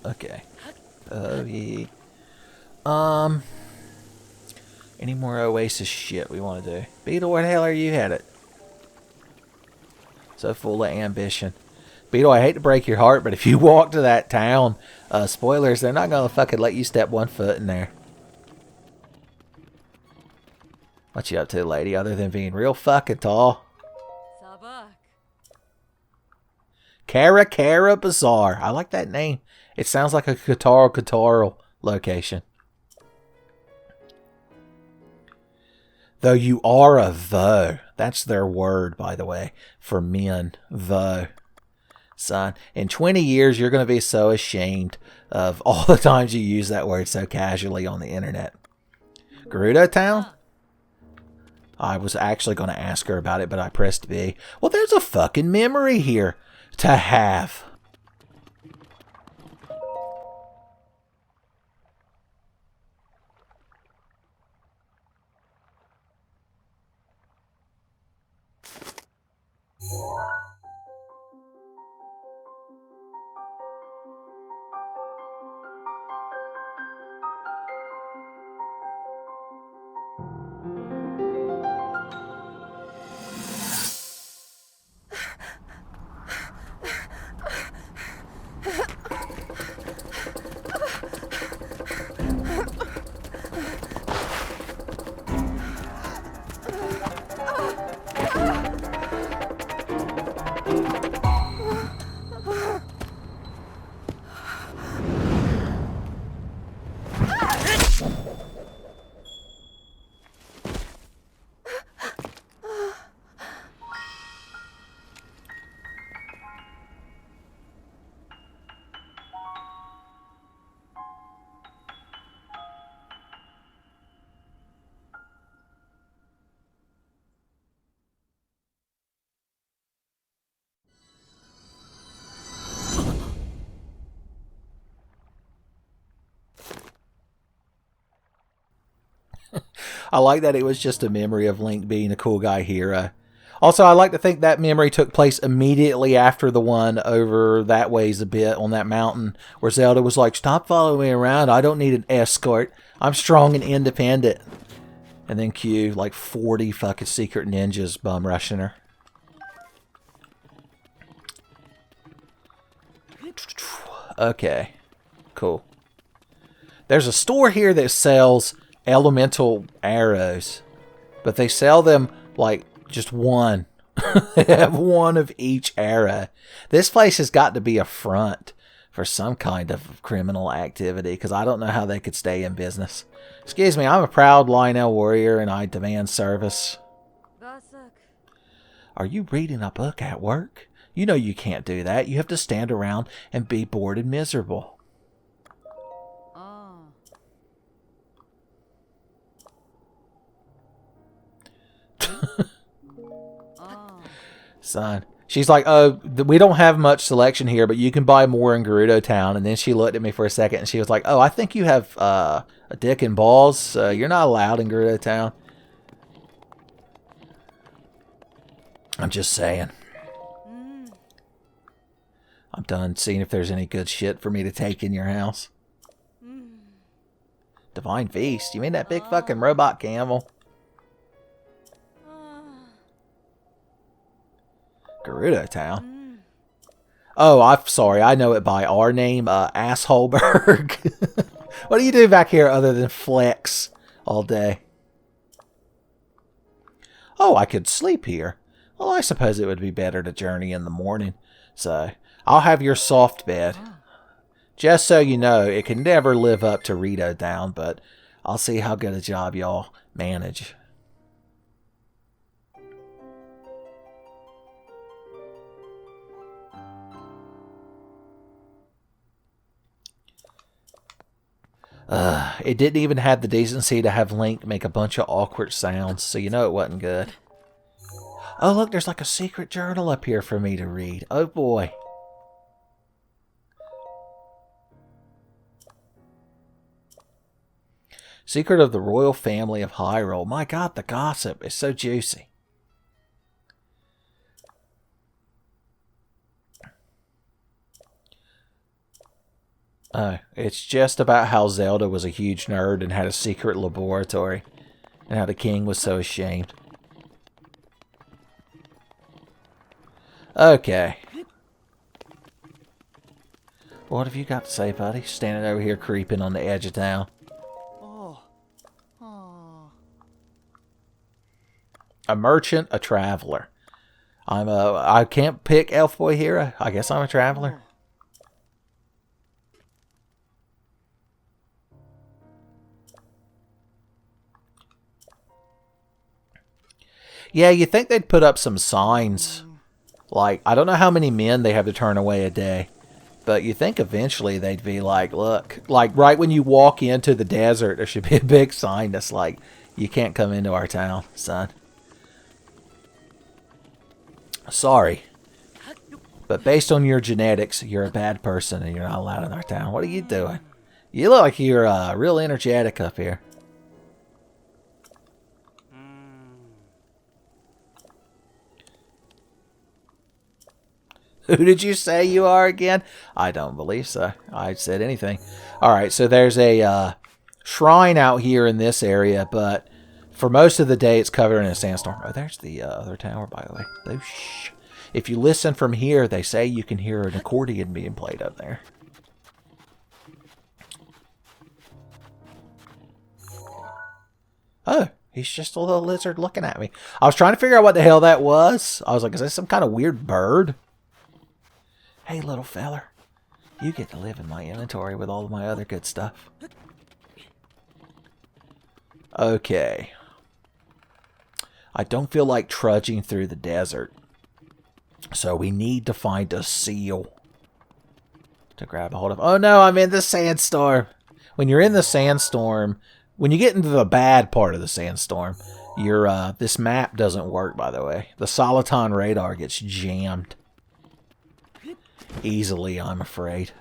[SPEAKER 2] Okay. Yeah. Any more Oasis shit we want to do? Beetle, where the hell are you headed? So full of ambition. Beetle, I hate to break your heart, but if you walk to that town, spoilers, they're not going to fucking let you step 1 foot in there. What you up to, lady, other than being real fucking tall? Cara Bazaar. I like that name. It sounds like a Kataro location. Though you are a though. That's their word, by the way, for men. Though. Son, in 20 years, you're going to be so ashamed of all the times you use that word so casually on the internet. Gerudo Town? I was actually going to ask her about it, but I pressed B. Well, there's a fucking memory here to have. I like that it was just a memory of Link being a cool guy hero. Also, I like to think that memory took place immediately after the one over that ways a bit on that mountain where Zelda was like, stop following me around. I don't need an escort. I'm strong and independent. And then cue like 40 fucking secret ninjas bum rushing her. Okay. Cool. There's a store here that sells elemental arrows, but they sell them like just one. They have one of each arrow. This place has got to be a front for some kind of criminal activity, because I don't know how they could stay in business. Excuse me, I'm a proud Lionel warrior and I demand service. Are you reading a book at work? You know you can't do that. You have to stand around and be bored and miserable. Son. She's like, oh, we don't have much selection here, but you can buy more in Gerudo Town. And then she looked at me for a second and she was like, oh, I think you have a dick and balls. You're not allowed in Gerudo Town. I'm just saying. I'm done seeing if there's any good shit for me to take in your house. Divine Feast? You mean that big fucking robot camel? Gerudo Town? Oh, I'm sorry. I know it by our name, Assholeberg. What do you do back here other than flex all day? Oh, I could sleep here. Well, I suppose it would be better to journey in the morning. So, I'll have your soft bed. Just so you know, it can never live up to Rito Down, but I'll see how good a job y'all manage. It didn't even have the decency to have Link make a bunch of awkward sounds, so you know it wasn't good. Oh, look, there's like a secret journal up here for me to read. Oh, boy. Secret of the Royal Family of Hyrule. My God, the gossip is so juicy. It's just about how Zelda was a huge nerd and had a secret laboratory, and how the king was so ashamed. Okay. What have you got to say, buddy? Standing over here creeping on the edge of town. A merchant, a traveler. I can't pick Elf Boy here. I guess I'm a traveler. Yeah, you think they'd put up some signs. Like, I don't know how many men they have to turn away a day. But you think eventually they'd be like, look, like right when you walk into the desert, there should be a big sign that's like, you can't come into our town, son. Sorry. But based on your genetics, you're a bad person and you're not allowed in our town. What are you doing? You look like you're real energetic up here. Who did you say you are again? I don't believe so. I said anything. Alright, so there's a shrine out here in this area, but for most of the day it's covered in a sandstorm. Oh, there's the other tower, by the way. Boosh. If you listen from here, they say you can hear an accordion being played up there. Oh, he's just a little lizard looking at me. I was trying to figure out what the hell that was. I was like, is that some kind of weird bird? Hey, little feller. You get to live in my inventory with all of my other good stuff. Okay. I don't feel like trudging through the desert. So we need to find a seal to grab a hold of. Oh no, I'm in the sandstorm. When you're in the sandstorm, when you get into the bad part of the sandstorm, this map doesn't work, by the way. The Soliton radar gets jammed. Easily, I'm afraid.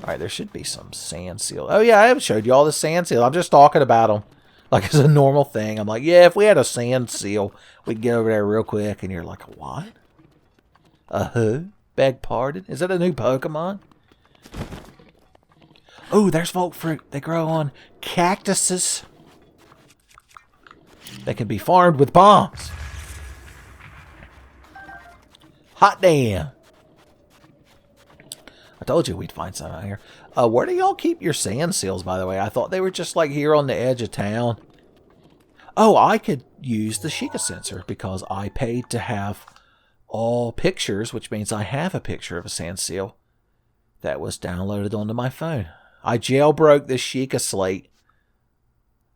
[SPEAKER 2] Alright, there should be some sand seal. Oh yeah, I haven't showed you all the sand seal. I'm just talking about them like it's a normal thing. I'm like, yeah, if we had a sand seal, we'd get over there real quick. And you're like, what? Who? Beg pardon? Is that a new Pokemon? Oh, there's Volt Fruit. They grow on cactuses. They can be farmed with bombs. Hot damn. I told you we'd find some out here. Where do y'all keep your sand seals, by the way? I thought they were just like here on the edge of town. Oh, I could use the Sheikah sensor because I paid to have all pictures, which means I have a picture of a sand seal that was downloaded onto my phone. I jailbroke this Sheikah slate.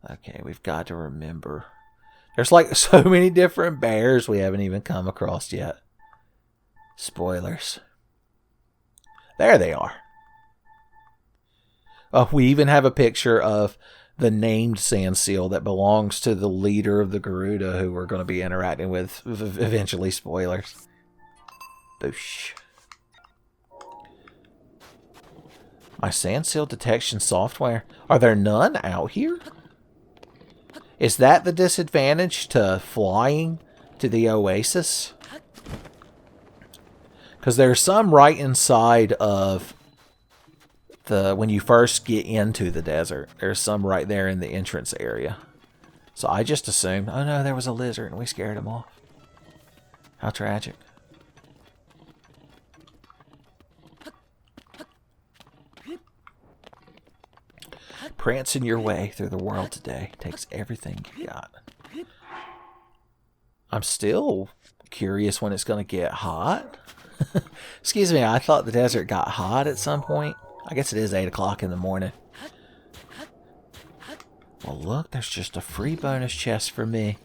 [SPEAKER 2] Okay, we've got to remember. There's like so many different bears we haven't even come across yet. Spoilers. There they are. We even have a picture of the named sand seal that belongs to the leader of the Garuda who we're going to be interacting with eventually. Spoilers. Boosh. My sand seal detection software. Are there none out here? Is that the disadvantage to flying to the oasis? Because there's some right inside of when you first get into the desert. There's some right there in the entrance area. So I just assumed, oh no, there was a lizard and we scared him off. How tragic. Prancing your way through the world today takes everything you got. I'm still curious when it's going to get hot. Excuse me, I thought the desert got hot at some point. I guess it is 8 o'clock in the morning. Well, look, there's just a free bonus chest for me.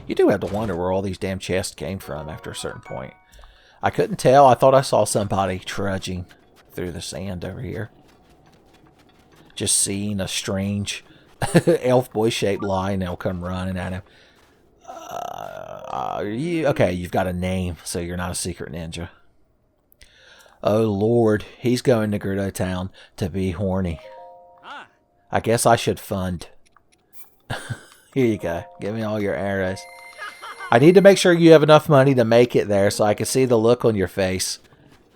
[SPEAKER 2] You do have to wonder where all these damn chests came from after a certain point. I couldn't tell. I thought I saw somebody trudging through the sand over here. Just seeing a strange elf boy-shaped lion, they'll come running at him. Okay, you've got a name, so you're not a secret ninja. Oh, Lord, he's going to Gerudo Town to be horny. I guess I should fund. Here you go. Give me all your arrows. I need to make sure you have enough money to make it there so I can see the look on your face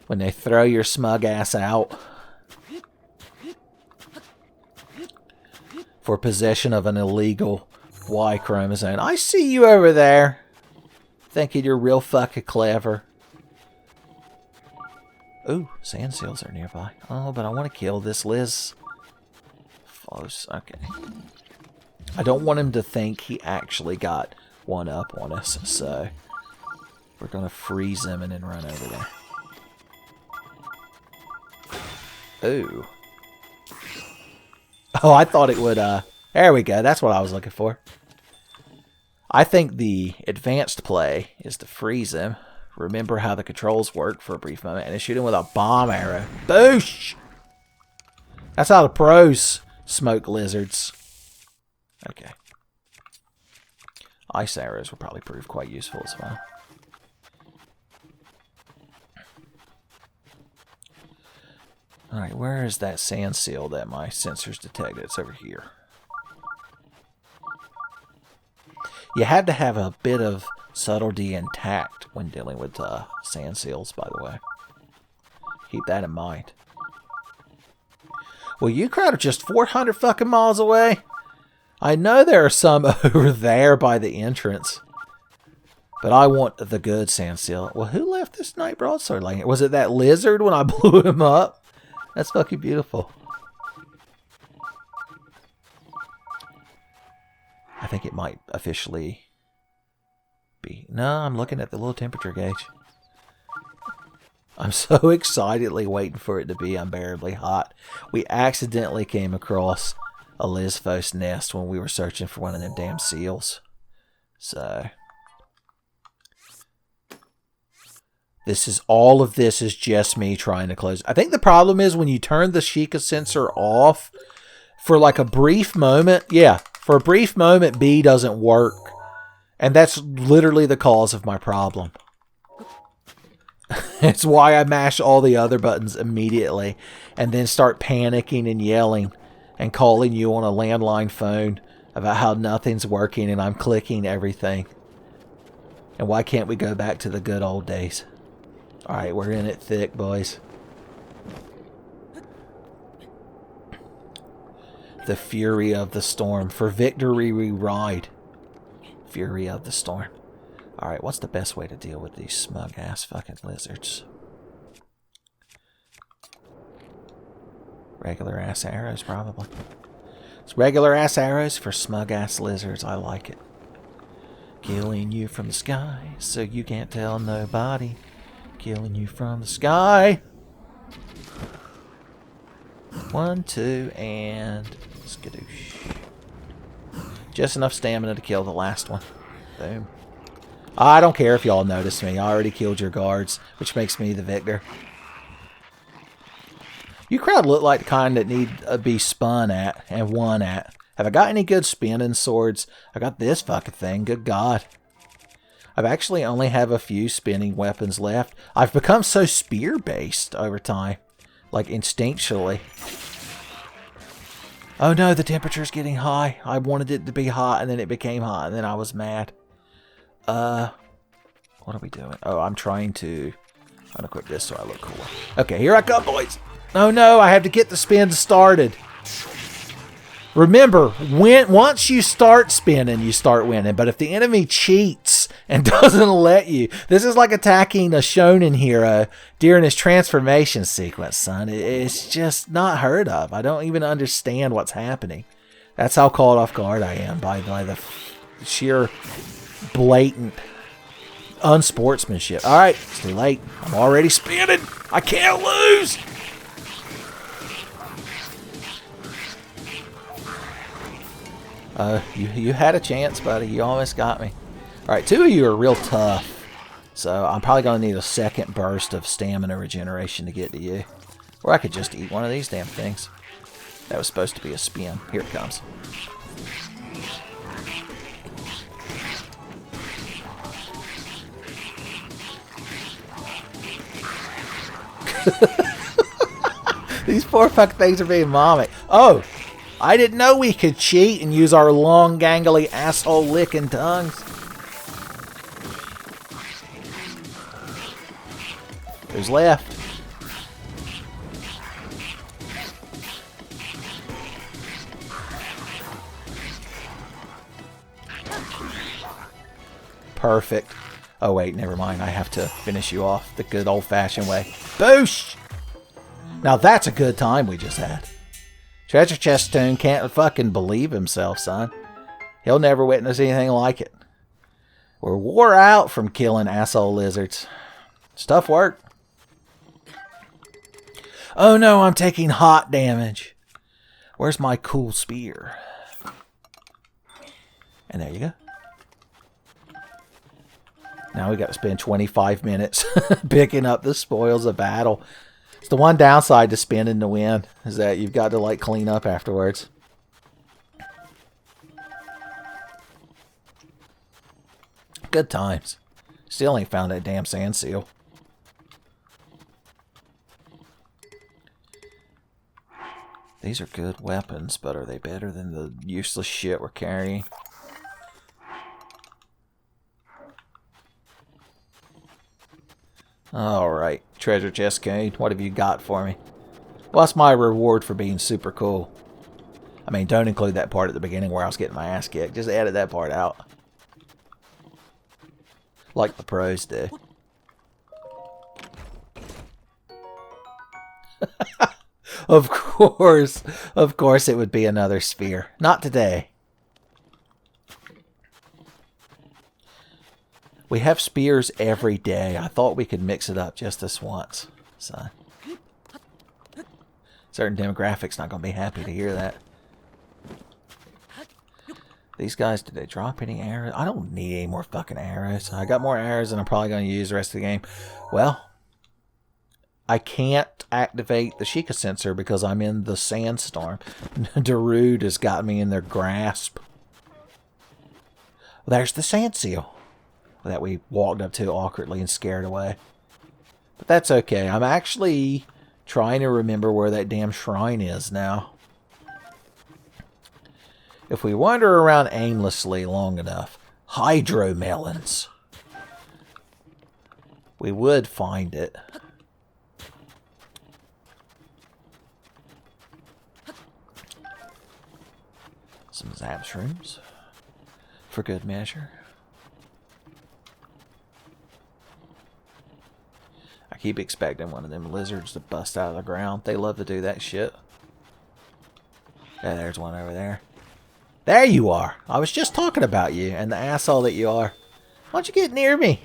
[SPEAKER 2] when they throw your smug ass out for possession of an illegal Y chromosome. I see you over there thinking you're real fucking clever. Ooh, sand seals are nearby. Oh, but I want to kill this Liz. Close. Okay. I don't want him to think he actually got one up on us, so we're going to freeze him and then run over there. Ooh. Oh, I thought it would, there we go. That's what I was looking for. I think the advanced play is to freeze him, remember how the controls work for a brief moment, and then shoot him with a bomb arrow. Boosh! That's how the pros smoke lizards. Okay. Ice arrows will probably prove quite useful as well. Alright, where is that sand seal that my sensors detected? It's over here. You have to have a bit of subtlety and tact when dealing with sand seals, by the way. Keep that in mind. Well, you crowd are just 400 fucking miles away. I know there are some over there by the entrance. But I want the good sand seal. Well, who left this night broadsword laying here? Was it that lizard when I blew him up? That's fucking beautiful. I think it might officially be... No, I'm looking at the little temperature gauge. I'm so excitedly waiting for it to be unbearably hot. We accidentally came across a Lizphos nest when we were searching for one of them damn seals. So... all of this is just me trying to close. I think the problem is when you turn the Sheikah sensor off for like a brief moment. Yeah, for a brief moment, B doesn't work. And that's literally the cause of my problem. It's why I mash all the other buttons immediately and then start panicking and yelling and calling you on a landline phone about how nothing's working and I'm clicking everything. And why can't we go back to the good old days? Alright, we're in it thick, boys. The fury of the storm. For victory we ride. Fury of the storm. Alright, what's the best way to deal with these smug-ass fucking lizards? Regular-ass arrows, probably. It's regular-ass arrows for smug-ass lizards. I like it. Killing you from the sky so you can't tell nobody. Killing you from the sky. 1, 2, and skadoosh. Just enough stamina to kill the last one. Boom. I don't care if y'all notice me. I already killed your guards, which makes me the victor. You crowd look like the kind that need to be spun at and won at. Have I got any good spinning swords? I got this fucking thing. Good God. I've actually only have a few spinning weapons left. I've become so spear-based over time. Like, instinctually. Oh no, the temperature's getting high. I wanted it to be hot, and then it became hot, and then I was mad. What are we doing? Oh, I'm trying to unequip this so I look cooler. Okay, here I come, boys. Oh no, I have to get the spins started. Remember, once you start spinning, you start winning. But if the enemy cheats and doesn't let you. This is like attacking a shonen hero during his transformation sequence, son. It's just not heard of. I don't even understand what's happening. That's how caught off guard I am by the sheer blatant unsportsmanship. Alright, it's too late. I'm already spinning. I can't lose. You had a chance, buddy. You almost got me. Alright, two of you are real tough. So I'm probably going to need a second burst of stamina regeneration to get to you. Or I could just eat one of these damn things. That was supposed to be a spin. Here it comes. These poor fuck things are being mommy. Oh! I didn't know we could cheat and use our long, gangly, asshole-licking tongues. Who's left? Perfect. Oh, wait, never mind. I have to finish you off the good old-fashioned way. Boosh! Now that's a good time we just had. Treasure Chest Toon can't fucking believe himself, son. He'll never witness anything like it. We're wore out from killing asshole lizards. It's tough work. Oh no, I'm taking hot damage. Where's my cool spear? And there you go. Now we got to spend 25 minutes picking up the spoils of battle. It's the one downside to spinning to win, is that you've got to, like, clean up afterwards. Good times. Still ain't found that damn sand seal. These are good weapons, but are they better than the useless shit we're carrying? Alright, treasure chest cane, what have you got for me? What's my reward for being super cool? I mean, don't include that part at the beginning where I was getting my ass kicked. Just edit that part out. Like the pros do. Of course it would be another sphere. Not today. We have spears every day. I thought we could mix it up just this once. So, certain demographics not going to be happy to hear that. These guys, did they drop any arrows? I don't need any more fucking arrows. I got more arrows than I'm probably going to use the rest of the game. Well, I can't activate the Sheikah sensor because I'm in the sandstorm. Darude has got me in their grasp. Well, there's the sand seal that we walked up to awkwardly and scared away. But that's okay. I'm actually trying to remember where that damn shrine is now. If we wander around aimlessly long enough, hydromelons, we would find it. Some zap shrooms for good measure. I keep expecting one of them lizards to bust out of the ground. They love to do that shit. Yeah, there's one over there. There you are. I was just talking about you and the asshole that you are. Why don't you get near me?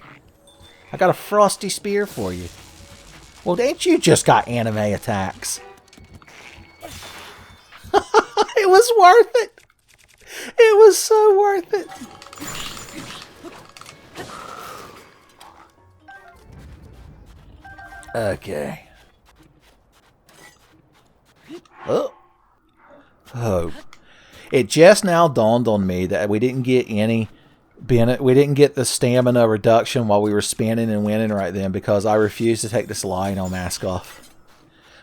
[SPEAKER 2] I got a frosty spear for you. Well, ain't you just got anime attacks? It was worth it. It was so worth it. Okay. Oh. It just now dawned on me that we didn't get any we didn't get the stamina reduction while we were spinning and winning right then because I refused to take this Lionel mask off.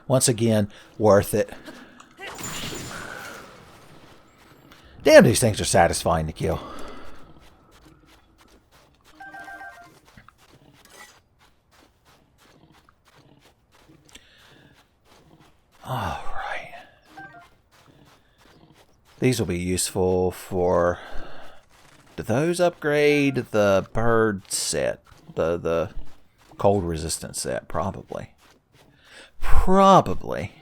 [SPEAKER 2] Once again, worth it. Damn, these things are satisfying to kill. Alright. These will be useful for Do those upgrade the bird set? The cold resistant set? Probably. Probably.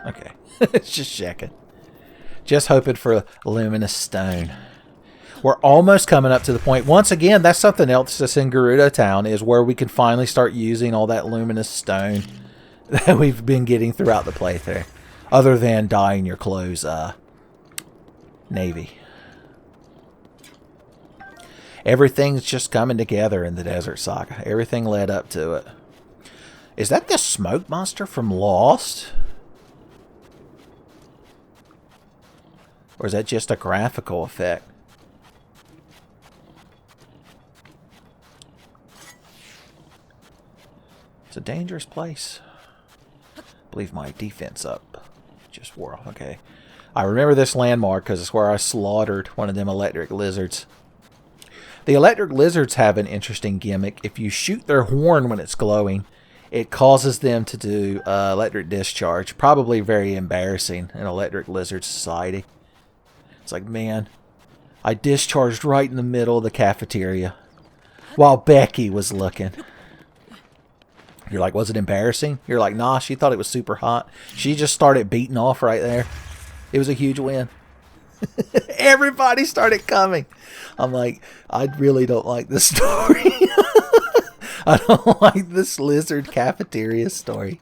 [SPEAKER 2] Okay. Just checking. Just hoping for a luminous stone. We're almost coming up to the point. Once again, that's something else that's in Gerudo Town, is where we can finally start using all that luminous stone that we've been getting throughout the playthrough. Other than dyeing your clothes navy. Everything's just coming together in the Desert Saga. Everything led up to it. Is that the smoke monster from Lost? Or is that just a graphical effect? It's a dangerous place. Leave my defense up. Just wore off. Okay. I remember this landmark because it's where I slaughtered one of them electric lizards. The electric lizards have an interesting gimmick. If you shoot their horn when it's glowing, it causes them to do electric discharge. Probably very embarrassing in electric lizard society. It's like, man, I discharged right in the middle of the cafeteria while Becky was looking. You're like, was it embarrassing? You're like, nah, she thought it was super hot. She just started beating off right there. It was a huge win. Everybody started coming. I'm like, I really don't like this story. I don't like this lizard cafeteria story.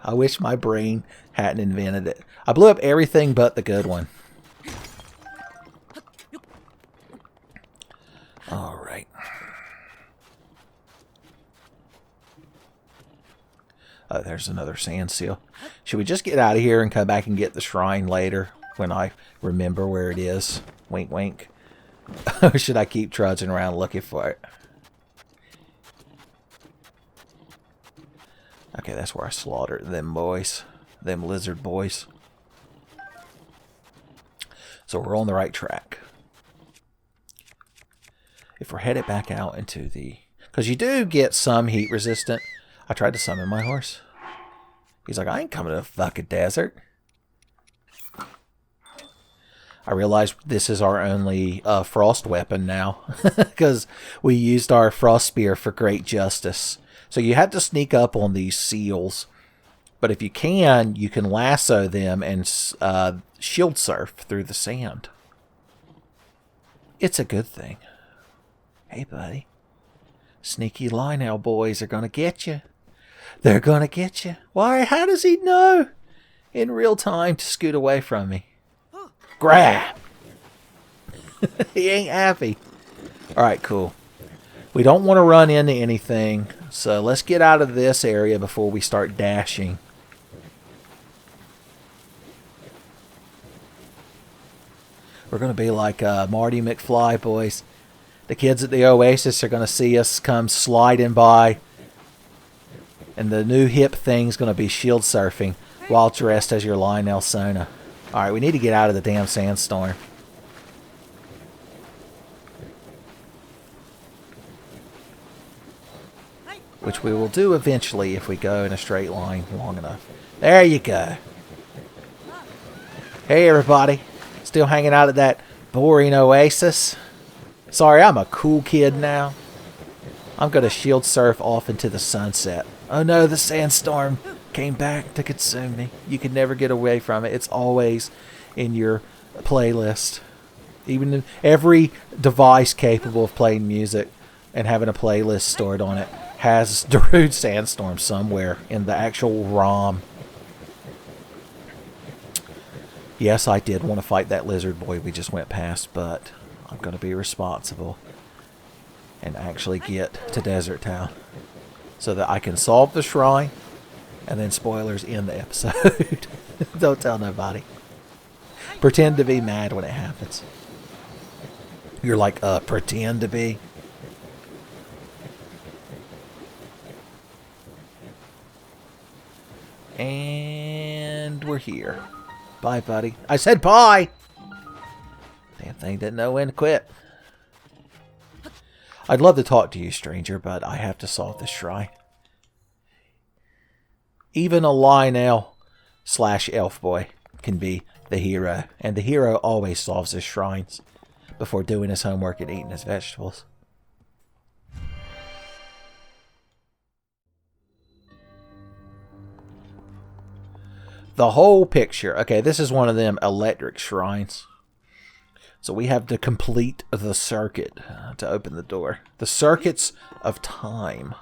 [SPEAKER 2] I wish my brain hadn't invented it. I blew up everything but the good one. Alright. Oh, there's another sand seal. Should we just get out of here and come back and get the shrine later when I remember where it is? Wink, wink. Or should I keep trudging around looking for it? Okay, that's where I slaughtered them boys. Them lizard boys. So we're on the right track. If we're headed back out into the... Because you do get some heat resistant. I tried to summon my horse. He's like, I ain't coming to the fucking desert. I realized this is our only frost weapon now. Because we used our frost spear for great justice. So you have to sneak up on these seals. But if you can lasso them and shield surf through the sand. It's a good thing. Hey, buddy. Sneaky Lionel boys are going to get you. They're going to get you. Why? How does he know? In real time to scoot away from me. Grab! He ain't happy. Alright, cool. We don't want to run into anything. So let's get out of this area before we start dashing. We're going to be like Marty McFly, boys. The kids at the Oasis are going to see us come sliding by. And the new hip thing's going to be shield surfing while dressed as your Lionel Sona. Alright, we need to get out of the damn sandstorm. Which we will do eventually if we go in a straight line long enough. There you go. Hey everybody. Still hanging out at that boring Oasis. Sorry, I'm a cool kid now. I'm going to shield surf off into the sunset. Oh no, the sandstorm came back to consume me. You can never get away from it. It's always in your playlist. Even in every device capable of playing music and having a playlist stored on it has Darude Sandstorm somewhere in the actual ROM. Yes, I did want to fight that lizard boy we just went past, but I'm going to be responsible and actually get to Desert Town so that I can solve the shrine and then spoilers in the episode. Don't tell nobody. Pretend to be mad when it happens. You're like, pretend to be? And we're here. Bye, buddy. I said bye! Damn thing didn't know when to quit. I'd love to talk to you, stranger, but I have to solve this shrine. Even a Lionel/elf boy can be the hero. And the hero always solves his shrines before doing his homework and eating his vegetables. The whole picture. Okay, this is one of them electric shrines. So we have to complete the circuit to open the door. The circuits of time.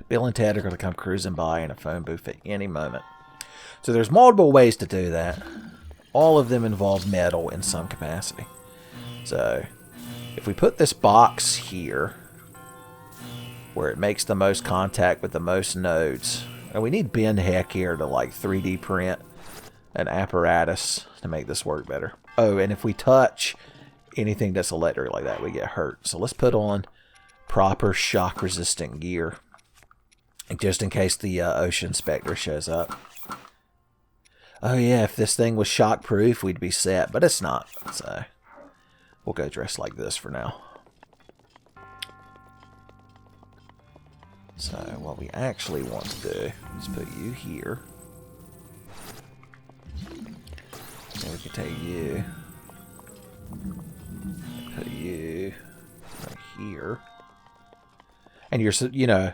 [SPEAKER 2] Bill and Ted are going to come cruising by in a phone booth at any moment. So there's multiple ways to do that. All of them involve metal in some capacity. So if we put this box here, where it makes the most contact with the most nodes, and we need Ben Heck here to like 3D print an apparatus to make this work better. Oh, and if we touch anything that's electric like that, we get hurt. So let's put on proper shock resistant gear, just in case the Ocean Spectre shows up. Oh yeah, if this thing was shock proof, we'd be set, but it's not. So we'll go dressed like this for now. So what we actually want to do is put you here. Then we can take you. Put you right here. And you're, you know,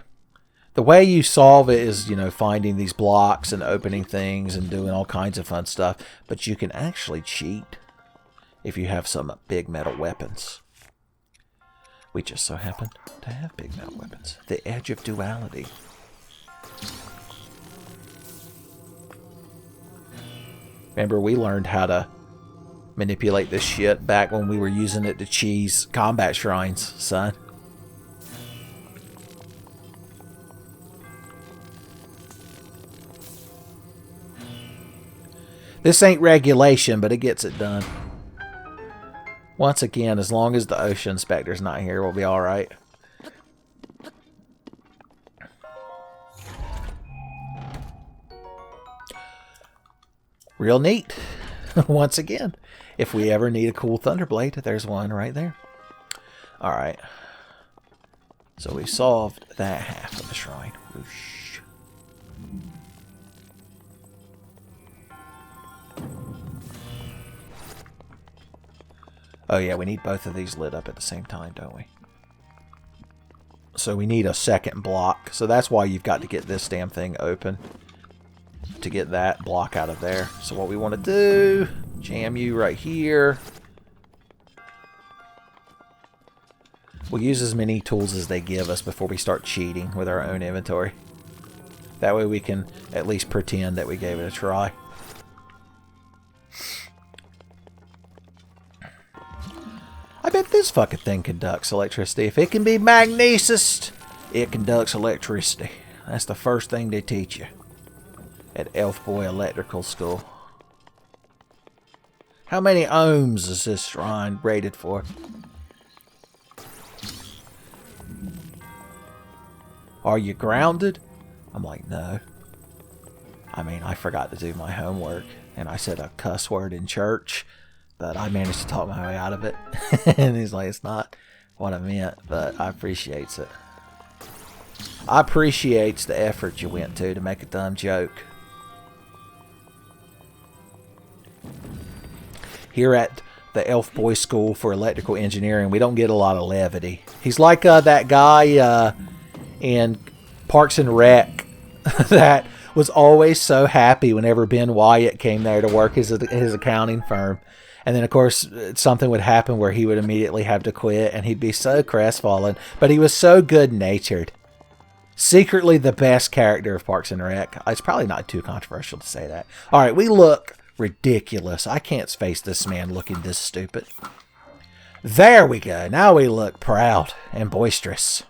[SPEAKER 2] the way you solve it is, you know, finding these blocks and opening things and doing all kinds of fun stuff. But you can actually cheat if you have some big metal weapons. We just so happen to have big metal weapons. The edge of duality. Remember, we learned how to manipulate this shit back when we were using it to cheese combat shrines, son. This ain't regulation, but it gets it done. Once again, as long as the Ocean Spectre's not here, we'll be alright. Real neat. Once again, if we ever need a cool Thunderblade, there's one right there. Alright. So we solved that half of the shrine. Whoosh. Oh yeah, we need both of these lit up at the same time, don't we? So we need a second block. So that's why you've got to get this damn thing open to get that block out of there. So what we want to do, jam you right here. We'll use as many tools as they give us before we start cheating with our own inventory. That way we can at least pretend that we gave it a try. I bet this fucking thing conducts electricity. If it can be magnesis, it conducts electricity. That's the first thing they teach you at Elf Boy Electrical School. How many ohms is this shrine rated for? Are you grounded? I'm like, no. I mean, I forgot to do my homework, and I said a cuss word in church, but I managed to talk my way out of it. And he's like, it's not what I meant, but I appreciates it. I appreciates the effort you went to make a dumb joke. Here at the Elf Boy School for Electrical Engineering, we don't get a lot of levity. He's like that guy in Parks and Rec that was always so happy whenever Ben Wyatt came there to work his accounting firm. And then, of course, something would happen where he would immediately have to quit, and he'd be so crestfallen. But he was so good-natured. Secretly the best character of Parks and Rec. It's probably not too controversial to say that. All right, we look ridiculous. I can't face this man looking this stupid. There we go. Now we look proud and boisterous.